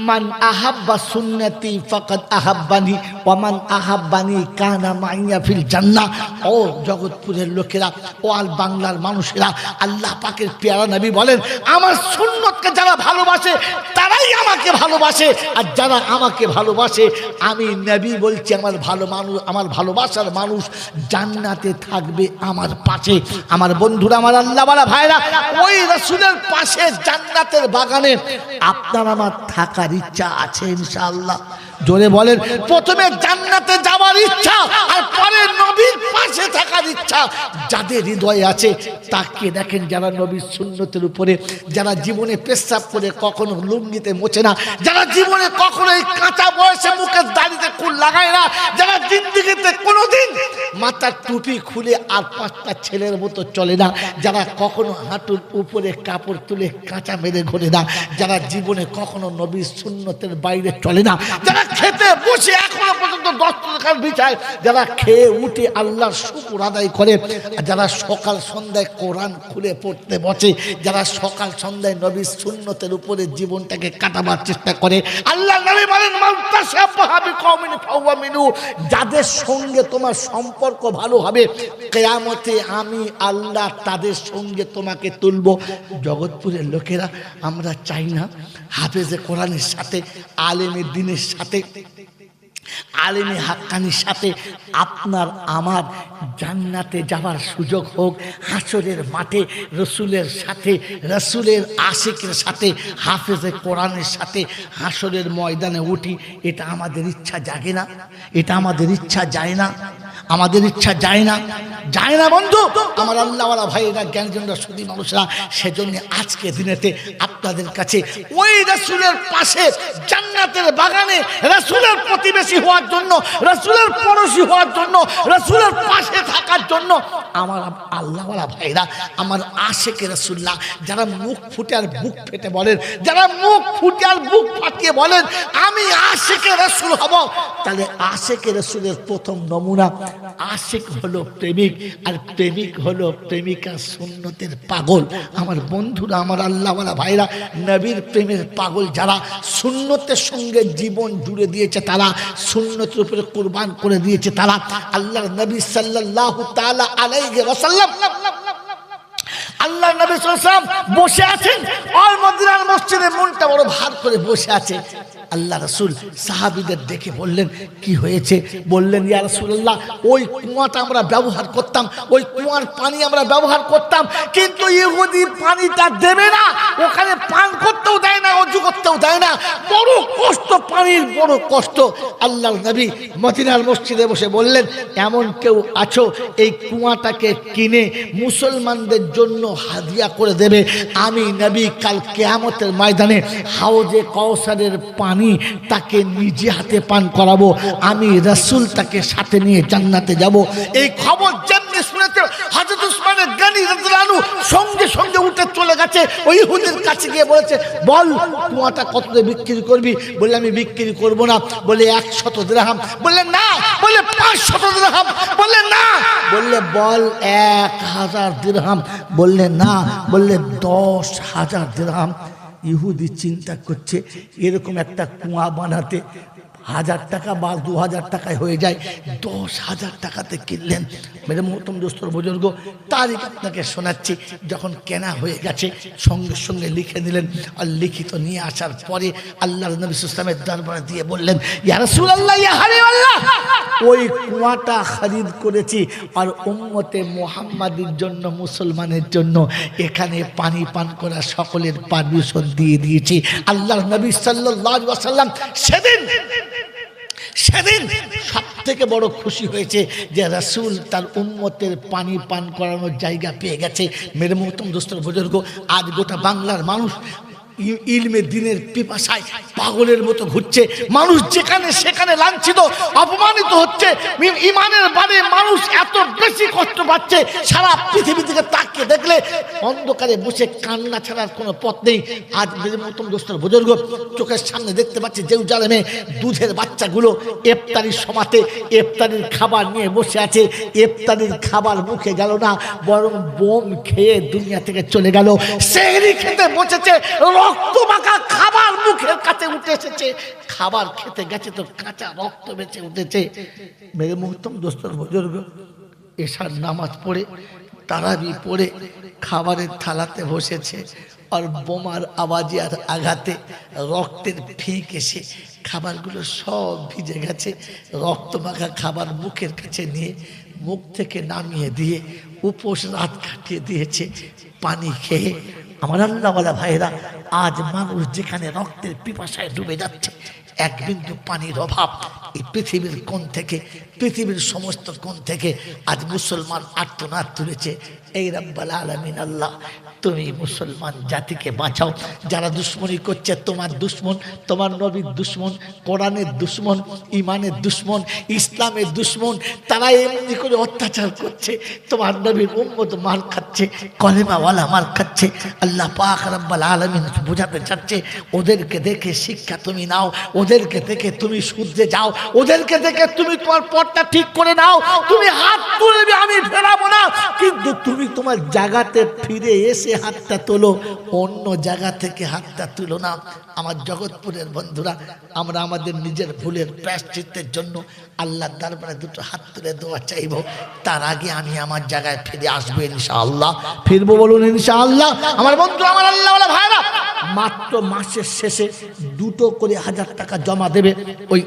মান আহাব্বা সুন্নতি ফাকাদ আহাব্বানি ওয়া মান আহাব্বানি কানা মাইয়া ফিল জান্নাহ। ও জগৎপুরের লোকেরা, ও আল বাংলার মানুষেরা, আল্লাহ পাকের পেয়ারা নবী বলেন, আমার সুন্নতকে যারা ভালোবাসে তারাই আমাকে ভালোবাসে, আর যারা আমাকে ভালোবাসে, আমি নবী বলছি, আমার ভালোবাসার মানুষ জান্নাতে থাকবে আমার পাশে। আমার বন্ধুরা, আমার আল্লাহওয়ালা ভাইরা, ওই রাসূলের পাশে জান্নাতের বাগানে আপনার আমার থাকার ইচ্ছা আছে ইনশাআল্লাহ। জোরে বলেন। প্রথমে জান্নাতে যাওয়ার ইচ্ছা আর পরে নবীর পাশে থাকার ইচ্ছা যাদের হৃদয়ে আছে তাকিয়ে দেখেন, যারা নবীর সুন্নতের উপরে, যারা জীবনে পেশাব করে কখনো লুঙ্গিতে মোছে না, যারা জীবনে কখনো এই কাঁচা বয়সে মুখের দাড়িতে কুল লাগায় না, যারা জিন্দেগিতে কোনোদিন মাথার টুপি খুলে আর পাঁচটা ছেলের মতো চলে না, যারা কখনো হাঁটুর উপরে কাপড় তুলে কাঁচা মেরে ঘোরে না, যারা জীবনে কখনো নবীর সুন্নতের বাইরে চলে না, যারা খেতে বসে এখনো পর্যন্ত দস্তরখান বিছায়, যারা খেয়ে উঠে আল্লাহর শুকর আদায় করে, যারা সকাল সন্ধ্যায় কোরআন খুলে পড়তে বসে, যারা সকাল সন্ধ্যায় নবীর সুন্নতের উপরে জীবনটাকে কাটাবার চেষ্টা করে, আল্লাহ নবী বলেন মানতাশাব্বাহা বিকওমিন ফাহুয়া মিনহু, যাদের সঙ্গে তোমার সম্পর্ক ভালো হবে কিয়ামতে আমি আল্লাহ তাদের সঙ্গে তোমাকে তুলব। জগৎপুরের লোকেরা আমরা চাই না হাফেজে কোরআনের সাথে, আলেমে দ্বীনের সাথে, আলেমে হাক্কানির সাথে আপনার আমার জান্নাতে যাওয়ার সুযোগ হোক। হাসরের মাঠে রসুলের সাথে, রসুলের আশিকের সাথে, হাফেজে কোরআনের সাথে হাসরের ময়দানে উঠি, এটা আমাদের ইচ্ছা জাগে না? এটা আমাদের ইচ্ছা যায় না? আমাদের ইচ্ছা যায় না? যায় না বন্ধু আমার আল্লাহওয়ালা ভাইয়েরা, জ্ঞানজনরা, সুধী মানুষরা। সেজন্য আজকে দিনেতে আপনাদের কাছে ওই রাসূলের পাশে জান্নাতের বাগানে রাসূলের প্রতিবেশী হওয়ার জন্য, রাসূলের পড়োশী হওয়ার জন্য, রাসূলের পাশে থাকার জন্য আমার আল্লাহওয়ালা ভাইরা, আমার আশিকে রাসূলুল্লাহ যারা মুখ ফুটে আর বুক ফেটে বলেন, যারা মুখ ফুটে আর বুক ফাটিয়ে বলেন আমি আশিকে রাসূল হব, তাহলে আশিকে রাসূলের প্রথম নমুনা, আশিক হলো প্রেমিক, আর প্রেমিক হলো প্রেমিকা সুন্নতের পাগল। আমার বন্ধুরা, আমার আল্লাহওয়ালা ভাইরা, নবীর প্রেমের পাগল যারা, সুন্নতের সঙ্গে জীবন জুড়ে দিয়েছে তারা, সুন্নতের উপরে কুরবান করে দিয়েছে তারা। আল্লাহর নবী সাল্লাল্লাহু তাআলা আলাইহি ওয়াসাল্লাম, আল্লাহর নবী সাল্লাল্লাহু আলাইহি ওয়াসাল্লাম বসে আছেন আর মদিনার মসজিদে মনটা বড় ভার করে বসে আছে। আল্লাহ রাসূল সাহাবীদের দেখে বললেন কি হয়েছে? বললেন ইয়া রাসূলুল্লাহ, ওই কুয়াটা আমরা ব্যবহার করতাম, ওই কুয়ার পানি আমরা ব্যবহার করতাম, কিন্তু ইহুদি পানিটা দেবে না, ওখানে পান করতেও দেয় না, ওযু করতেও দেয় না, বড় কষ্ট, পানির বড় কষ্ট। আল্লাহর নবী মদিনার মসজিদে বসে বললেন এমন কেউ আছো এই কুয়াটাকে কিনে মুসলমানদের জন্য হাদিয়া করে দেবে? আমি নবী কাল কিয়ামতের ময়দানে হাউজে কাউসারের পানি তাকে নিজে হাতে পান করাবো, আমি রাসূল তাকে সাথে নিয়ে জান্নাতে যাব। এই খবর যেমনি শুনেছে হযরত উসমান গনি রাদিয়াল্লাহু আনহু সঙ্গে সঙ্গে উঠে চলে গেছে, ওই ইহুদির কাছে গিয়ে বলেছে বল কুয়াটা কত দিয়ে বিক্রি করবি? বলে আমি বিক্রি করব না। বলে 100 দিরহাম। বললে না। বলে 500 দিরহাম। বললে না। বললে বল 1000 দিরহাম। বললে না। বললে 10,000 দিরহাম। ইহুদি চিন্তা করছে এরকম একটা কুয়া বানাতে 1000 টাকা বা 2000 টাকায় হয়ে যায়, 10,000 টাকাতে কিনলেন। মেরে মোহতরম দোস্তর বুজুর্গ, তারিখ আপনাকে শোনাচ্ছি। যখন কেনা হয়ে গেছে সঙ্গে সঙ্গে লিখে নিলেন, আর লিখিত নিয়ে আসার পরে আল্লাহর নবী সাল্লাল্লাহু আলাইহি ওয়াসাল্লামের দরবারে দিয়ে বললেন ইয়া রাসূলুল্লাহ, ইয়া হাবিবাল্লাহ, ওই কুয়াটা খরিদ করেছি আর উম্মতে মুহাম্মাদির জন্য, মুসলমানের জন্য এখানে পানি পান করা সকলের পারমিশন দিয়ে দিয়েছি। আল্লাহর নবী সাল্লাল্লাহু আলাইহি ওয়াসাল্লাম সেদিন সব থেকে বড় খুশি হয়েছে যে রাসূল তার উম্মতের পানি পান করানোর জায়গা পেয়ে গেছে। মেরে মোহতরম দোস্তর বুজুর্গ, আজ গোটা বাংলার মানুষ ইলমে দ্বীনের পিপাসায় পাগলের মতো ঘুরছে। মানুষ যেখানে সেখানে লাঞ্ছিত, অপমানিত হচ্ছে। ইমানের বারে মানুষ এত বেশি কষ্ট পাচ্ছে, সারা পৃথিবী থেকে তাকিয়ে দেখলে অন্ধকারে বসে কান্না ছাড়ার কোনো পথ নেই। আজ মেরে মোহতরম দোস্তর বুজুর্গ, চোখের সামনে দেখতে পাচ্ছি জেরুজালেমে দুধের বাচ্চাগুলো ইফতারির সময়তে ইফতারির খাবার নিয়ে বসে আছে। ইফতারির খাবার মুখে গেল না, বরং বোম খেয়ে দুনিয়া থেকে চলে গেল। সেহরি খেতে বসেছে, রক্ত মাখা খাবার মুখের কাছে উঠে এসেছে। খাবার খেতে গেছে তো কাঁচা রক্ত বেঁচে উঠেছে। মেরে মোহতরম দোস্তর বুজুর্গ, এশার নামাজ পড়ে, তারাবি পড়ে খাবারের থালাতে বসেছে, আর বোমার আওয়াজে আর আঘাতে রক্তের ফিক এসে খাবারগুলো সব ভিজে গেছে। রক্ত মাখা খাবার মুখের কাছে নিয়ে মুখ থেকে নামিয়ে দিয়ে উপোস রাত কাটিয়ে দিয়েছে পানি খেয়ে। আমার আল্লাহওয়ালা ভাইরা, আজ মানুষ যেখানে রক্তের পিপাসায় ডুবে যাচ্ছে, এক বিন্দু পানির অভাব। এই পৃথিবীর কোণ থেকে, পৃথিবীর সমস্ত কোণ থেকে আজ মুসলমান আর্তনাদ তুলেছে, এই রব্বুল আলামিন আল্লাহ তুমি মুসলমান জাতিকে বাঁচাও। যারা দুশ্মনী করছে, তোমার দুশ্মন, তোমার নবীর দুশ্মন, কোরআনের দুশ্মন, ইমানের দুশ্মন, ইসলামের দুশ্মন, তারা এমনি করে অত্যাচার করছে, তোমার নবীর উম্মত মার খাচ্ছে, কলেমাওয়ালা মার খাচ্ছে। আল্লাহ পাক রব্বুল আলামিন বোঝাতে চাচ্ছে, ওদেরকে দেখে শিক্ষা তুমি নাও, ওদেরকে দেখে তুমি শুধরে যাও, ওদেরকে দেখে তুমি তোমার পথটা ঠিক করে নাও। তুমি হাত তুলবে, আমি ফেরাবো না, কিন্তু তুমি তোমার জায়গাতে ফিরে এসে হাতটা তোলো, অন্য জায়গা থেকে হাতটা তুলো না। আমার জগৎপুরের বন্ধুরা, আমরা আমাদের নিজের ভুলের প্রায়শ্চিত্তের জন্য আল্লাহর দরবারে দুটো হাত তুলে দোয়া চাইব। তার আগে আমি আমার জায়গায় ফিরে আসবো ইনশাআল্লাহ। ফিরবো বলুন ইনশাআল্লাহ। আমার বন্ধু, আমার আল্লাহ ওয়ালা ভাইরা, মাত্র মাসের শেষে 2 করে 1000 টাকা জমা দেবে। ওই